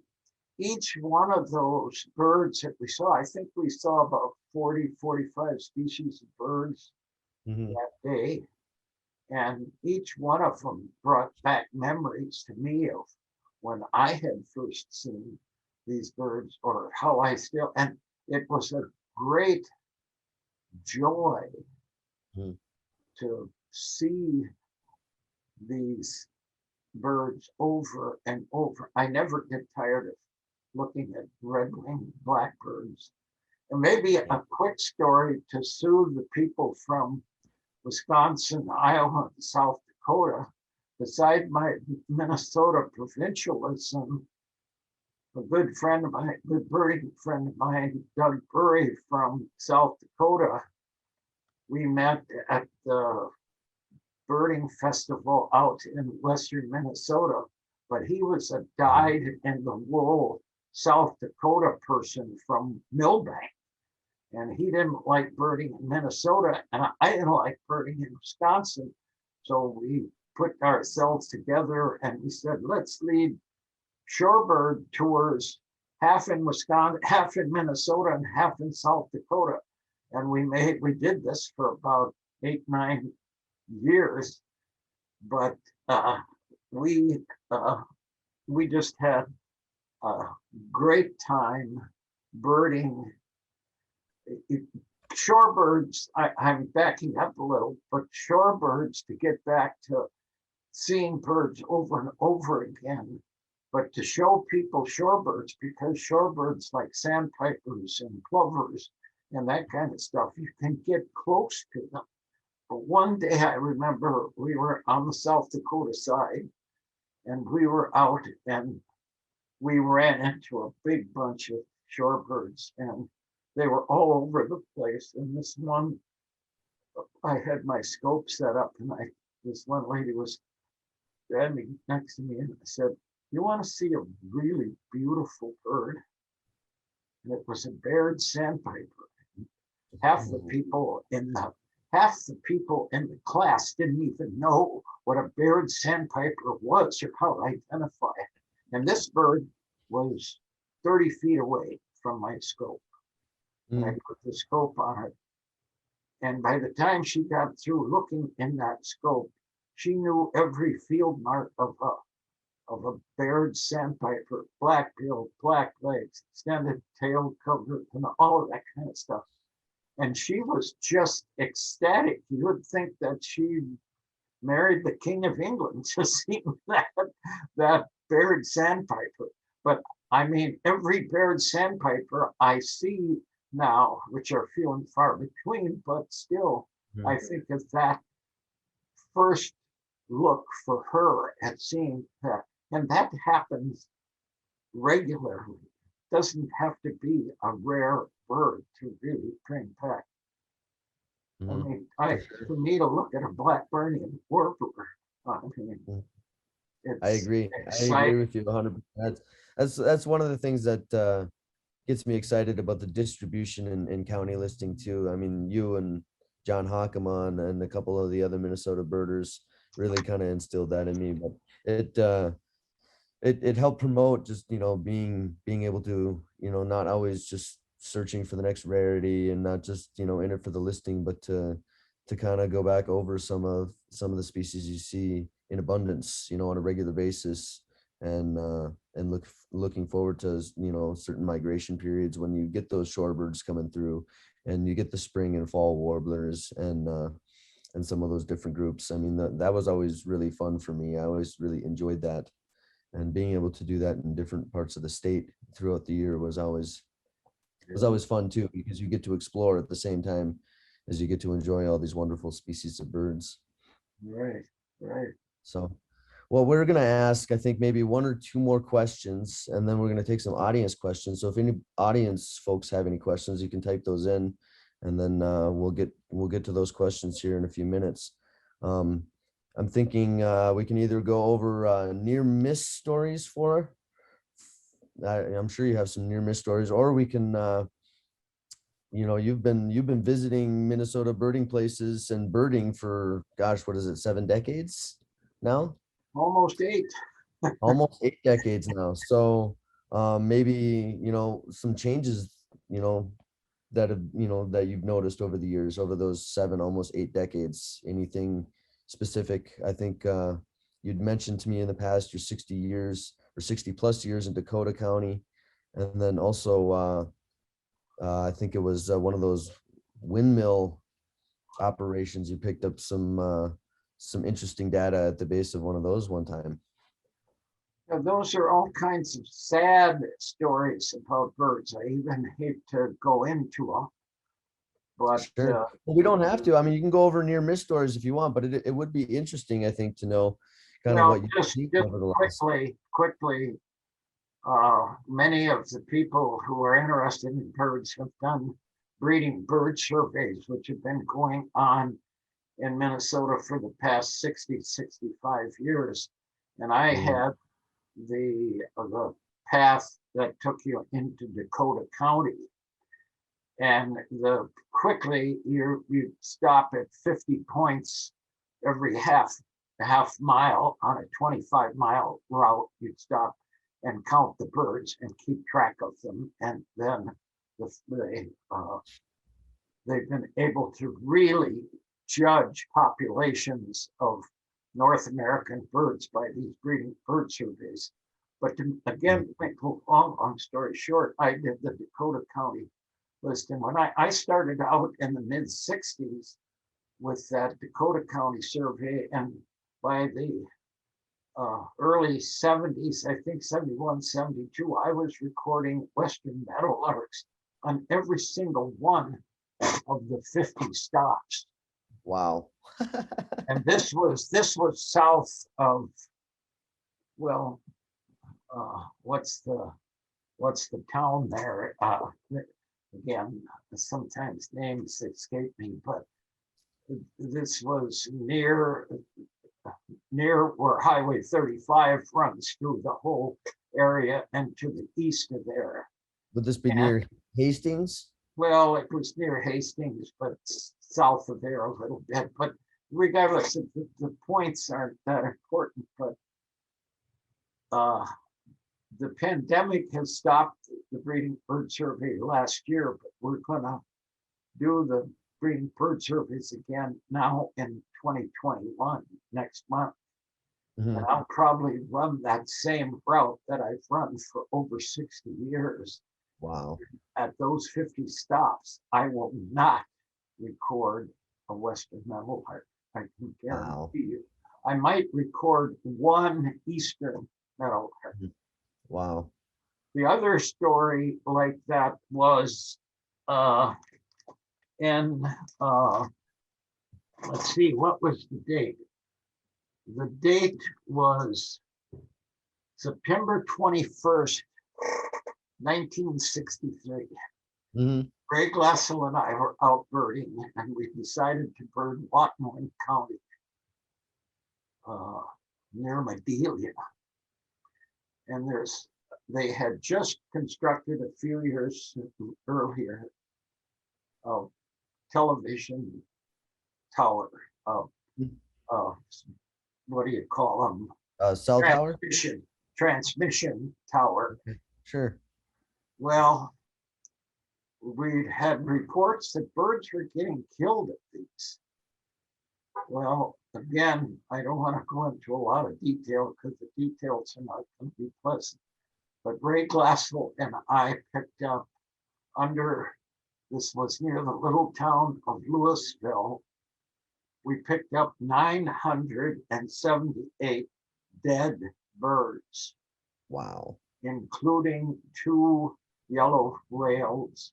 each one of those birds that we saw, I think we saw about 40, 45 species of birds Mhm. that day. And each one of them brought back memories to me of when I had first seen these birds or how I still, and it was a great joy Mhm. to see these birds over and over. I never get tired of looking at red-winged blackbirds. And maybe Yeah. a quick story to soothe the people from Wisconsin, Iowa, and South Dakota. Beside my Minnesota provincialism, a good friend of mine, good birding friend of mine, Doug Burry from South Dakota, we met at the birding festival out in western Minnesota, but he was a Mhm. dyed-in-the-wool South Dakota person from Millbank, and he didn't like birding in Minnesota, and I didn't like birding in Wisconsin. So we put ourselves together and we said, let's lead shorebird tours, half in Wisconsin, half in Minnesota, and half in South Dakota. And we did this for about 8, 9 years, but we uh, we just had a great time birding. Shorebirds, I'm backing up a little, but shorebirds, to get back to seeing birds over and over again, but to show people shorebirds, because shorebirds like sandpipers and plovers and that kind of stuff, you can get close to them. But one day I remember we were on the South Dakota side and we were out and we ran into a big bunch of shorebirds, and they were all over the place. And this one, I had my scope set up, and this one lady was standing next to me, and I said, "You want to see a really beautiful bird?" And it was a Baird sandpiper. Half the people in the class didn't even know what a Baird sandpiper was or how to identify it. And this bird was 30 feet away from my scope. And I put the scope on it. And by the time she got through looking in that scope, she knew every field mark of a Baird sandpiper: black bill, black legs, extended tail cover, and all of that kind of stuff. And she was just ecstatic. You would think that she married the King of England to see that Baird sandpiper. But I mean, every Baird sandpiper I see now, which are few and far between, but still, I think of that first look for her at seeing that. And that happens regularly. Doesn't have to be a rare bird to really bring back. I mean, for me to look at a Blackburnian warbler, I mean, I agree. I agree with you 100%. That's one of the things that gets me excited about the distribution in county listing too. I mean, you and John Hockamon and a couple of the other Minnesota birders really kind of instilled that in me. But it helped promote just, being able to, not always just searching for the next rarity and not just, in it for the listing, but to kind of go back over some of the species you see in abundance, on a regular basis, and looking forward to, certain migration periods when you get those shorebirds coming through and you get the spring and fall warblers and some of those different groups. I mean, that was always really fun for me. I always really enjoyed that. And being able to do that in different parts of the state throughout the year was always fun too, because you get to explore at the same time as you get to enjoy all these wonderful species of birds. Right. So, well, we're going to ask, I think, maybe one or two more questions, and then we're going to take some audience questions. So if any audience folks have any questions, you can type those in, and then we'll get to those questions here in a few minutes. I'm thinking we can either go over near miss stories for. I'm sure you have some near miss stories, or we can. You've been visiting Minnesota birding places and birding for, gosh, what is it, 7 decades now? Almost 8. Almost 8 decades now. So maybe some changes that have that you've noticed over the years, over those 7, almost 8 decades. Anything specific? I think you'd mentioned to me in the past you're 60 years or 60 plus years in Dakota County, and then also I think it was one of those windmill operations. You picked up some interesting data at the base of one of those one time. Now, those are all kinds of sad stories about birds. I even hate to go into them. But sure. Well, we don't have to. I mean, you can go over near miss stories if you want, but it would be interesting, I think, to know kind of what you think over the last. Quickly, many of the people who are interested in birds have done breeding bird surveys, which have been going on in Minnesota for the past 60, 65 years. And I had the path that took you into Dakota County. And quickly you stop at 50 points every half mile on a 25-mile route. You'd stop and count the birds and keep track of them. And then they've been able to really judge populations of North American birds by these breeding bird surveys. But again, make a long story short, I did the Dakota County list. And when I started out in the mid 60s with that Dakota County survey, and by the early 70s, I think 71, 72, I was recording Western meadowlarks on every single one of the 50 stops. Wow. And this was south of, well, what's the town there? Again, sometimes names escape me, but this was near where Highway 35 runs through the whole area and to the east of there. Would this be near Hastings? Well, it was near Hastings, but it's south of there a little bit. But regardless, the points aren't that important. But the pandemic has stopped the breeding bird survey last year, but we're gonna do the breeding bird surveys again now in 2021, next month. Mhm. And I'll probably run that same route that I've run for over 60 years. Wow. At those 50 stops, I will not record a Western meadowlark. I can guarantee you. I might record one Eastern meadowlark. Wow. The other story like that was in, let's see, what was the date? The date was September 21st, 1963. Mhm. Ray Glassell and I were out birding, and we decided to bird Whatmoy County near Madelia. And they had just constructed a few years earlier a television tower, what do you call them? Cell tower? Transmission tower. Sure. Well, we had reports that birds were getting killed at these. Well, again, I don't want to go into a lot of detail because the details are not going to be pleasant. But Ray Glassell and I picked up this was near the little town of Louisville. We picked up 978 dead birds. Wow. Including 2 yellow rails,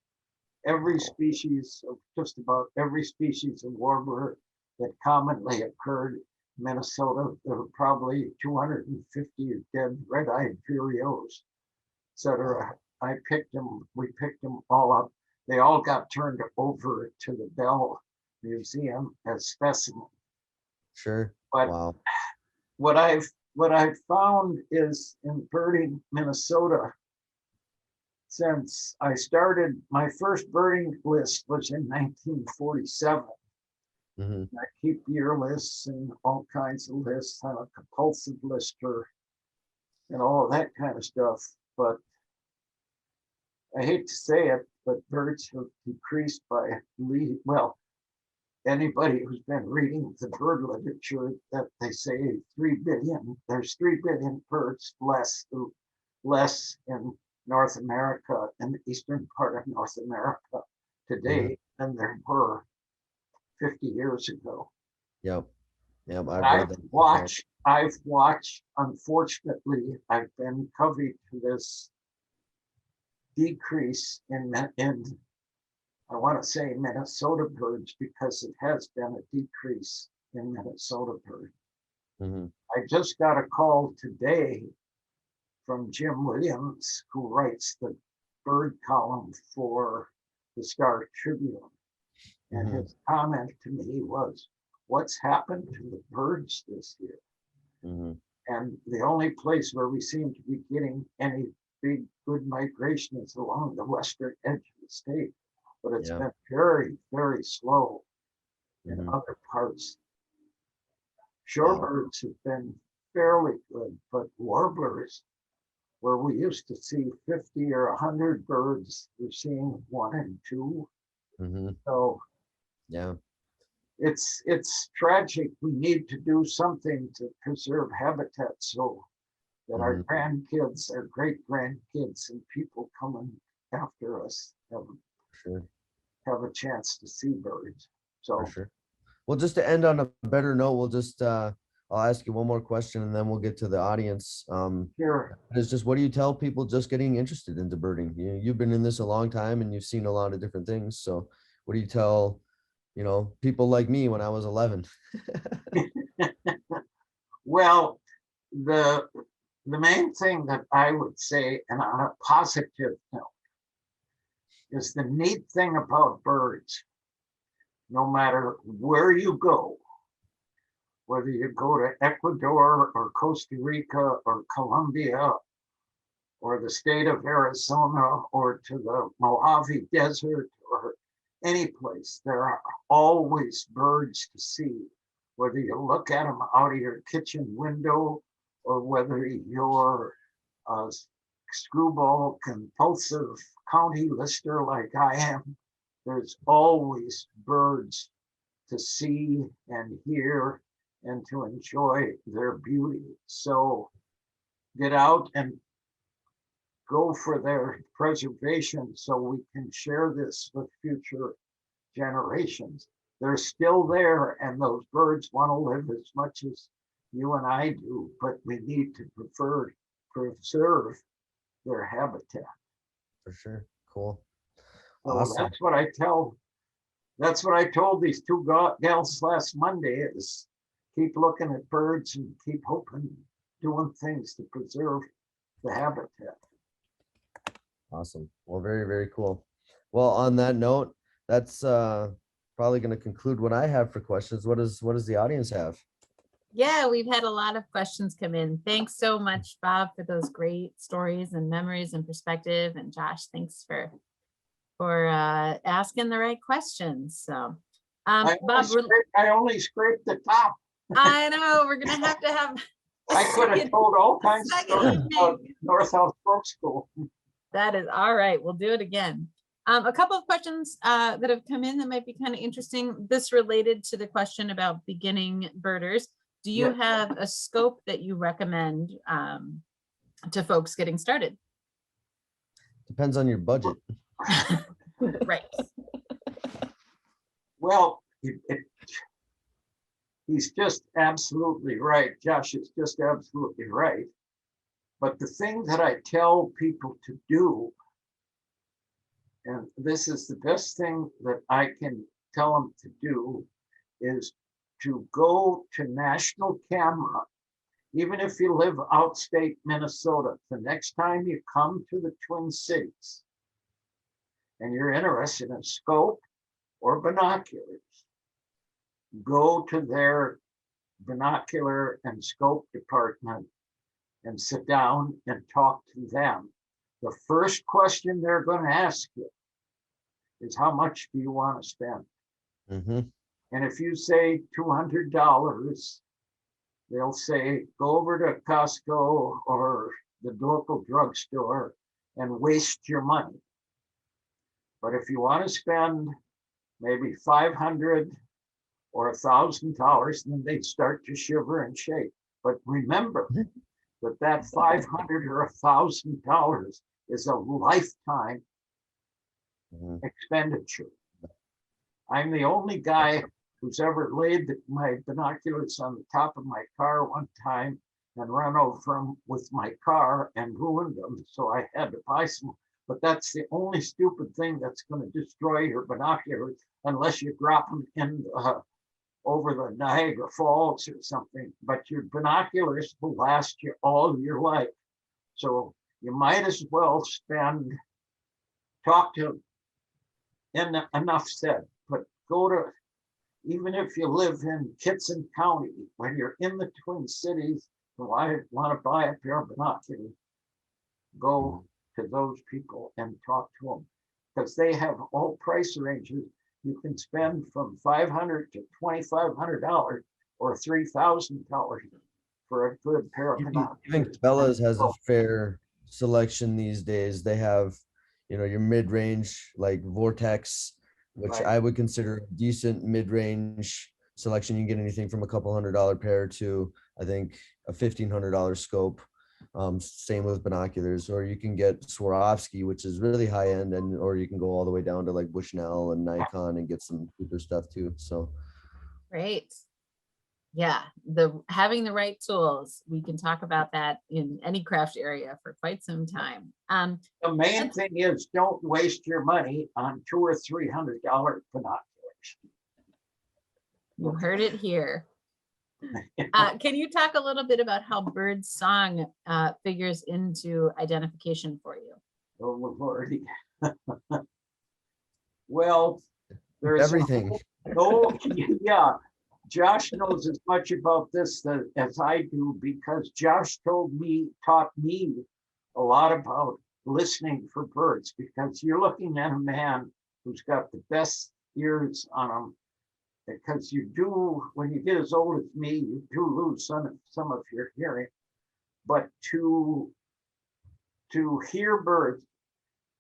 just about every species of warbler that commonly occurred in Minnesota. There were probably 250 dead red-eyed vireos, etc. We picked them all up. They all got turned over to the Bell Museum as specimens. Sure. But wow. What I've found is in birding Minnesota, since I started, my first birding list was in 1947. Mm-hmm. I keep year lists and all kinds of lists. I'm a compulsive lister and all of that kind of stuff. But I hate to say it, but birds have decreased by anybody who's been reading the bird literature, that they say 3 billion, there's 3 billion birds less in North America, in the eastern part of North America today than there were 50 years ago. Yep. I've watched, unfortunately, I've been privy to this decrease in I want to say Minnesota birds, because it has been a decrease in Minnesota birds. Mm-hmm. I just got a call today from Jim Williams, who writes the bird column for the Star Tribune. And his comment to me was, what's happened to the birds this year? Mm-hmm. And the only place where we seem to be getting any big good migration is along the western edge of the state. But it's been very, very slow in other parts. Shorebirds have been fairly good, but warblers, where we used to see 50 or 100 birds, we're seeing 1 and 2. Mm-hmm. So yeah, it's tragic. We need to do something to preserve habitat so that our grandkids, our great grandkids, and people coming after us have a chance to see birds. So for sure. Well, just to end on a better note, we'll just I'll ask you one more question and then we'll get to the audience. Sure. It's just, what do you tell people just getting interested into birding? You've been in this a long time and you've seen a lot of different things. So what do you tell, people like me when I was 11? Well, The main thing that I would say, and on a positive note, is the neat thing about birds. No matter where you go, whether you go to Ecuador or Costa Rica or Colombia or the state of Arizona or to the Mojave Desert or any place, there are always birds to see, whether you look at them out of your kitchen window or whether you're a screwball compulsive county lister like I am. There's always birds to see and hear and to enjoy their beauty. So get out and go for their preservation so we can share this with future generations. They're still there, and those birds want to live as much as you and I do, but we need to preserve their habitat. For sure. Cool. So Awesome. that's what I told these two gals last Monday is keep looking at birds and keep hoping, doing things to preserve the habitat. Awesome. Well, very, very cool. Well, on that note, that's probably going to conclude what I have for questions. What does the audience have? Yeah, we've had a lot of questions come in. Thanks so much, Bob, for those great stories and memories and perspective. And Josh, thanks for asking the right questions. So, Bob, I only scraped the top. I know we're gonna have to have. I could have told all kinds of stories about North South Folk School. That is all right. We'll do it again. A couple of questions that have come in that might be kind of interesting. This related to the question about beginning birders. Do you have a scope that you recommend to folks getting started? Depends on your budget. Right. Well, he's just absolutely right. Josh is just absolutely right. But the thing that I tell people to do, and this is the best thing that I can tell them to do, is to go to national camera, even if you live outstate Minnesota. The next time you come to the Twin Cities and you're interested in scope or binoculars, go to their binocular and scope department and sit down and talk to them. The first question they're going to ask you is, how much do you want to spend? Mm-hmm. And if you say $200, they'll say, go over to Costco or the local drugstore and waste your money. But if you want to spend maybe $500 or $1,000, then they start to shiver and shake. But remember that $500 or $1,000 is a lifetime expenditure. I'm the only guy who's ever laid my binoculars on the top of my car one time and run over them with my car and ruined them. So I had to buy some. But that's the only stupid thing that's going to destroy your binoculars unless you drop them in over the Niagara Falls or something. But your binoculars will last you all your life. So you might as well talk to, and enough said, but go to, even if you live in Kitson County, when you're in the Twin Cities, and I want to buy a pair of binoculars, go to those people and talk to them, because they have all price ranges. You can spend from $500 to $2,500 or $3,000 for a good pair of binoculars. Even Cabela's has a fair selection these days. They have, your mid-range like Vortex, which I would consider a decent mid-range selection. You can get anything from a couple $100 pair to, I think, a $1,500 scope. Same with binoculars, or you can get Swarovski, which is really high end, or you can go all the way down to like Bushnell and Nikon and get some cheaper stuff too. So great. Yeah, having the right tools, we can talk about that in any craft area for quite some time. The main thing is, don't waste your money on $200 or $300 binoculars. You heard it here. Can you talk a little bit about how bird song figures into identification for you? Oh, Lordy. Well, there's Everything. oh, yeah. Josh knows as much about this as I do, because Josh taught me a lot about listening for birds, because you're looking at a man who's got the best ears on him, because you do, when you get as old as me, you do lose some of your hearing. But to hear birds,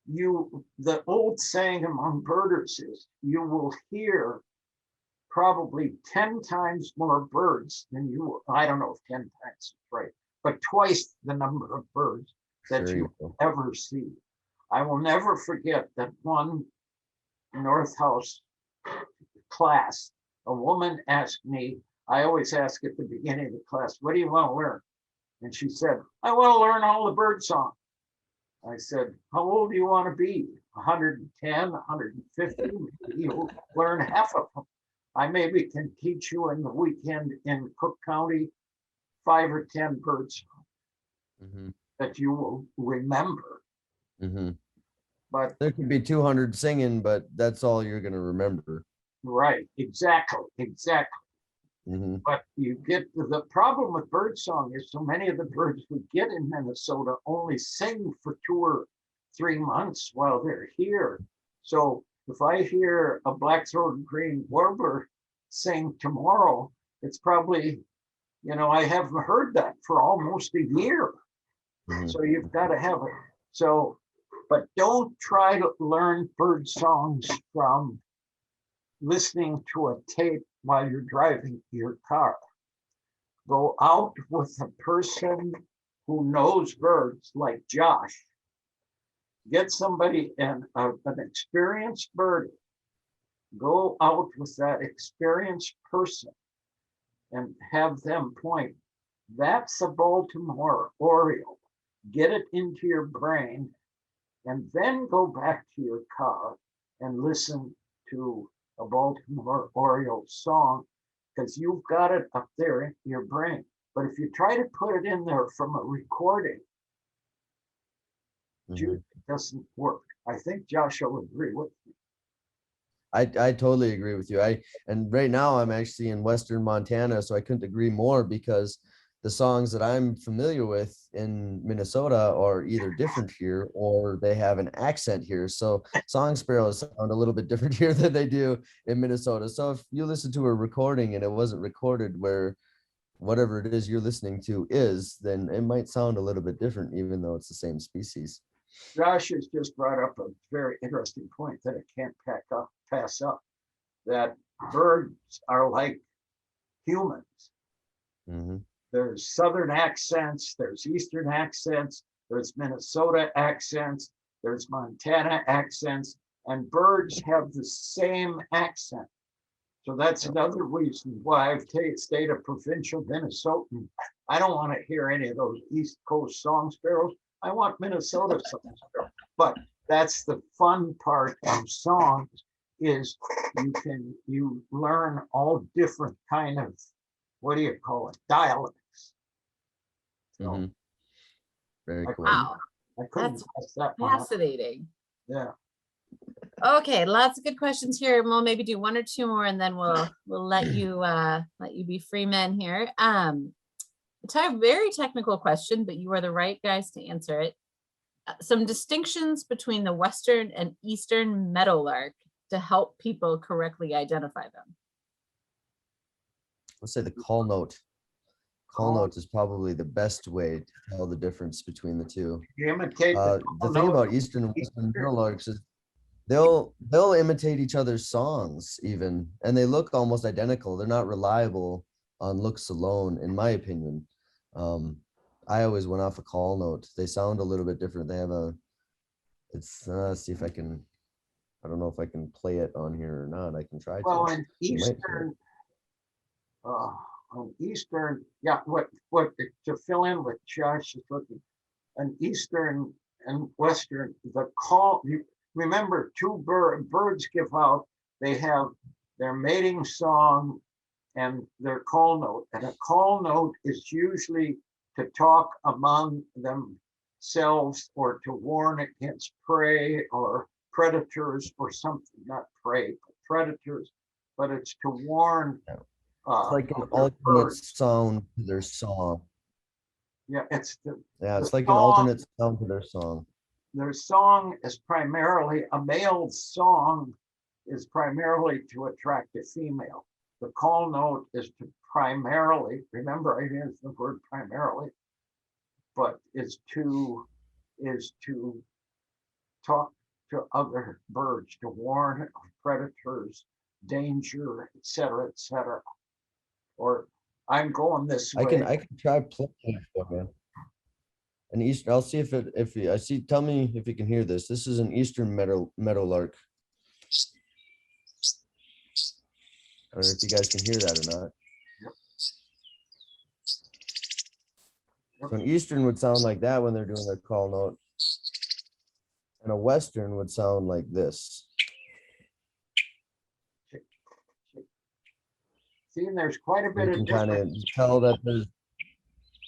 the old saying among birders is, you will hear probably 10 times more birds than you, I don't know if 10 times is right, but twice the number of birds that Sure you you will. ever see. I will never forget that one North House class, a woman asked me, I always ask at the beginning of the class, what do you want to learn? And she said, I want to learn all the bird songs. I said, how old do you want to be? 110, 150? You'll learn half of them. I maybe can teach you in the weekend in Cook County 5 or 10 bird songs that you will remember. But There could be 200 singing, but that's all you're going to remember. right, exactly. But you get the problem with birdsong is so many of the birds we get in Minnesota only sing for 2 or 3 months while they're here. So if I hear a black-throated green warbler sing tomorrow, it's probably, I haven't heard that for almost a year. So you've got to have it. So, but don't try to learn bird songs from listening to a tape while you're driving your car. Go out with a person who knows birds, like Josh. Get somebody, an experienced birdie. Go out with that experienced person and have them point. That's a Baltimore Oriole. Get it into your brain, and then go back to your car and listen to a Baltimore Oriole song, because you've got it up there in your brain. But if you try to put it in there from a recording, it doesn't work. I think Josh will agree with me. I totally agree with you. And right now I'm actually in Western Montana, so I couldn't agree more, because the songs that I'm familiar with in Minnesota are either different here or they have an accent here. So song sparrows sound a little bit different here than they do in Minnesota. So if you listen to a recording and it wasn't recorded where whatever it is you're listening to is, then it might sound a little bit different, even though it's the same species. Josh has just brought up a very interesting point that I can't pass up, that birds are like humans. There's Southern accents, there's Eastern accents, there's Minnesota accents, there's Montana accents, and birds have the same accent. So that's another reason why I've stayed a provincial Minnesotan. I don't want to hear any of those East Coast song sparrows. I want Minnesota song sparrows. But that's the fun part of songs, is you learn all different kind of, what do you call it, dialects. So Very cool. Wow, I couldn't that's pass that one up. fascinating. Yeah. Okay, lots of good questions here. We'll maybe do 1 or 2 more, and then we'll let you be free men here. It's a very technical question, but you are the right guys to answer it. Some distinctions between the Western and Eastern meadowlark to help people correctly identify them. Let's say the call note. Call note is probably the best way to tell the difference between the two. Imitate The thing about Eastern and Western meadowlarks is they'll imitate each other's songs even, and they look almost identical. They're not reliable on looks alone, in my opinion. I always went off a call note. They sound a little bit different. They have let's see if I can, I don't know if I can play it on here or not. I can try to. Well, in Eastern, yeah, what to fill in what Josh is looking, an Eastern and Western, the call, you remember, two birds give out, they have their mating song and their call note. And a call note is usually to talk among themselves or to warn against prey or predators or something, not prey, but predators, but it's to warn. It's like an other alternate birds. sound to their song. Yeah, it's Yeah, the it's like an song. alternate sound to their song. Their song is primarily, a male song is primarily to attract a female. The call note is to primarily, remember I used the word primarily, but is to talk to other birds, to warn of predators, danger, etc., etc. Or I'm going this I way. can try playing it for you. An Eastern, I'll see if you, I see, tell me if you can hear this. This is an Eastern meadowlark. I don't know if you guys can hear that or not. So an Eastern would sound like that when they're doing their call note. And a Western would sound like this. See, there's quite a bit You of can kind of difference. tell that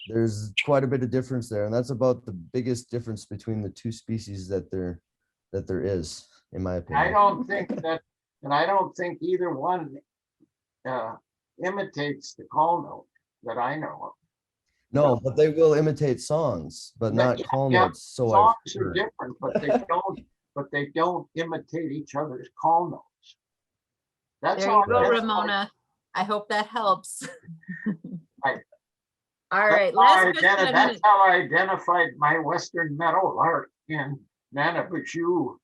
there's quite a bit of difference there. And that's about the biggest difference between the two species that there is, in my opinion. I don't think that, and I don't think either one imitates the call note that I know of. No, but they will imitate songs, but not call notes. So songs I've are heard. different, but they don't imitate each other's call notes. That's There all. you go, That's Ramona. I hope that helps. Right. All right, That's how I identified my Western meadowlark in Nanabashu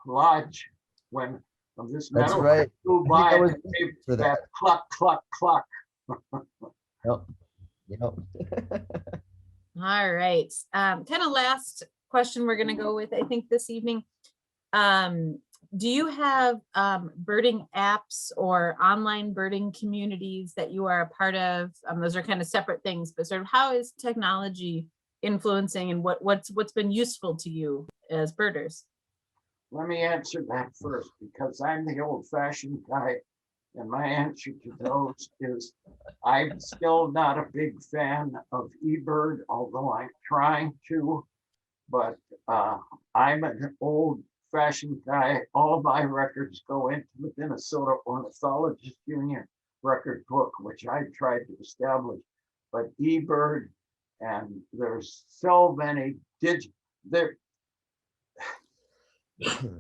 Lodge when this That's meadowlark right. flew I think by I was and gave for that that. cluck, cluck, cluck. Yep. Yep. All right. Kind of last question we're going to go with, I think, this evening. Do you have birding apps or online birding communities that you are a part of? Those are kind of separate things, but sort of how is technology influencing and what's been useful to you as birders? Let me answer that first because I'm the old-fashioned guy, and my answer to those is I'm still not a big fan of eBird, although I'm trying to. But I'm an old-fashioned guy. All my records go into the Minnesota Ornithologist Union record book, which I tried to establish. But eBird, and there's so many there. I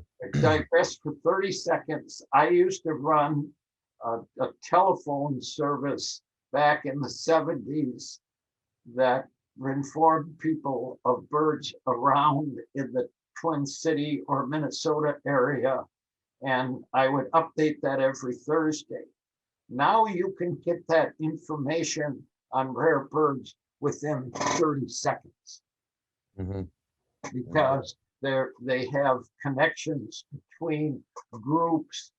digress for 30 seconds. I used to run a telephone service back in the 70s that informed people of birds around in the Twin City or Minnesota area. And I would update that every Thursday. Now you can get that information on rare birds within 30 seconds. Mm-hmm. Because they have connections between groups.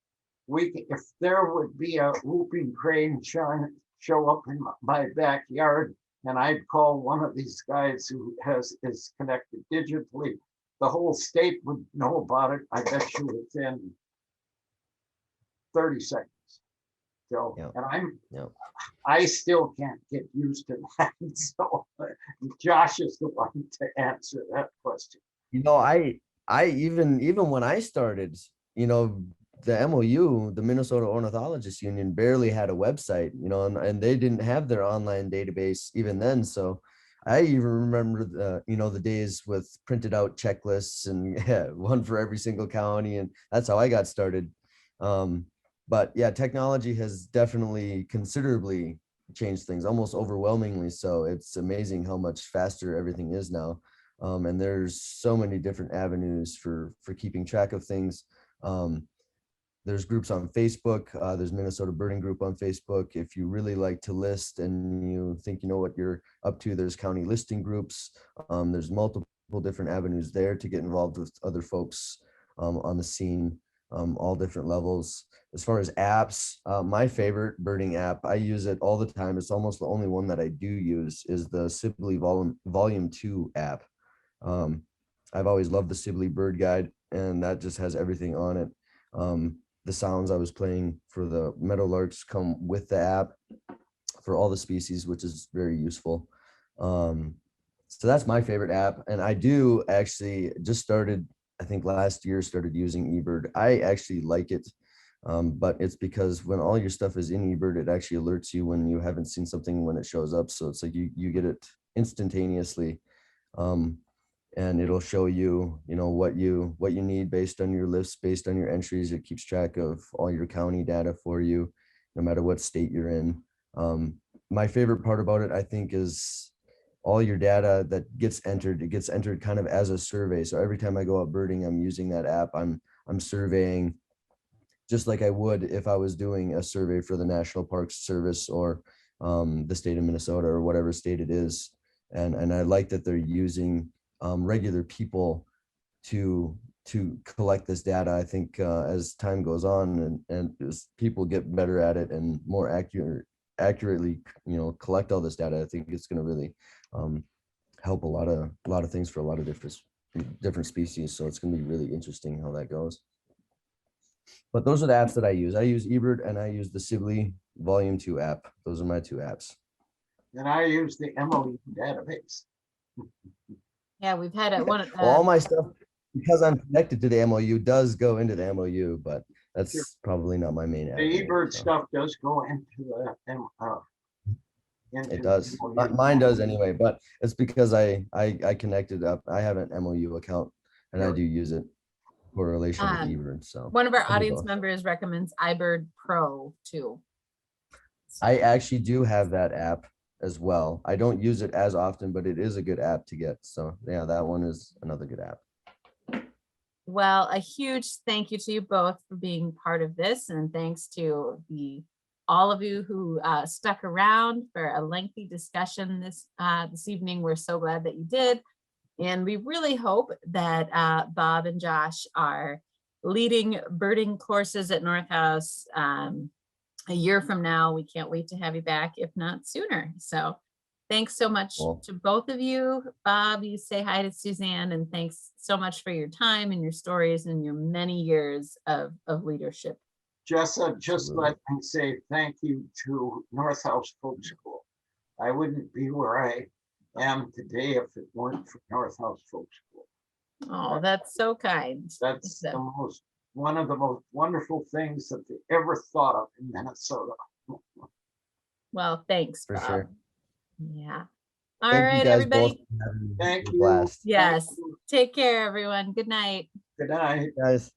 If there would be a whooping crane show up in my backyard, and I'd call one of these guys who is connected digitally, the whole state would know about it. I bet you within 30 seconds. So, and I still can't get used to that. So Josh is the one to answer that question. You know, I even when I started, you know, the MOU, the Minnesota Ornithologist Union, barely had a website, you know, and they didn't have their online database even then. So I even remember the days with printed out checklists and one for every single county, and that's how I got started. But yeah, technology has definitely considerably changed things, almost overwhelmingly so. It's amazing how much faster everything is now. And there's so many different avenues for keeping track of things. There's groups on Facebook. There's Minnesota Birding Group on Facebook. If you really like to list and you think you know what you're up to, there's county listing groups. There's multiple different avenues there to get involved with other folks on the scene, all different levels. As far as apps, my favorite birding app, I use it all the time. It's almost the only one that I do use, is the Sibley Volume 2 app. I've always loved the Sibley Bird Guide, and that just has everything on it. the sounds I was playing for the meadowlarks come with the app for all the species, which is very useful. So that's my favorite app. And I do actually just started, I think last year, started using eBird. I actually like it. But it's because when all your stuff is in eBird, it actually alerts you when you haven't seen something when it shows up. So it's like you get it instantaneously. And it'll show you, what you need based on your lists, based on your entries. It keeps track of all your county data for you, no matter what state you're in. My favorite part about it, I think, is all your data that gets entered. It gets entered kind of as a survey. So every time I go out birding, I'm using that app. I'm surveying just like I would if I was doing a survey for the National Parks Service or the state of Minnesota or whatever state it is. And I like that they're using regular people to collect this data. I think as time goes on and as people get better at it and more accurately, collect all this data, I think it's going to really help a lot of things for a lot of different species. So it's going to be really interesting how that goes. But those are the apps that I use. I use eBird and I use the Sibley Volume 2 app. Those are my two apps. And I use the MOU database. Yeah, we've had it. Well, all my stuff, because I'm connected to the MOU, does go into the MOU, but that's Sure. probably not my main app. The eBird so. stuff does go into the It does. MOU. Mine does anyway, but it's because I connected up. I have an MOU account and I Sure. do use it for relation to eBird. So One of our I do audience both. members recommends iBird Pro too. I actually do have that app as well. I don't use it as often, but it is a good app to get. So yeah, that one is another good app. Well, a huge thank you to you both for being part of this, and thanks to all of you who stuck around for a lengthy discussion this evening. We're so glad that you did, and we really hope that Bob and Josh are leading birding courses at North House a year from now. We can't wait to have you back, if not sooner. So thanks so much to both of you. Bob, you say hi to Suzanne, and thanks so much for your time and your stories and your many years of leadership. Jessa, just let me say thank you to North House Folk School. I wouldn't be where I am today if it weren't for North House Folk School. Oh, that's so kind. That's one of the most wonderful things that they ever thought of in Minnesota. Well, thanks, For Bob. sure. Yeah. All Thank right, you guys everybody. both. Thank you. Blast. Yes. Thank you. Take care, everyone. Good night. Good night. Guys.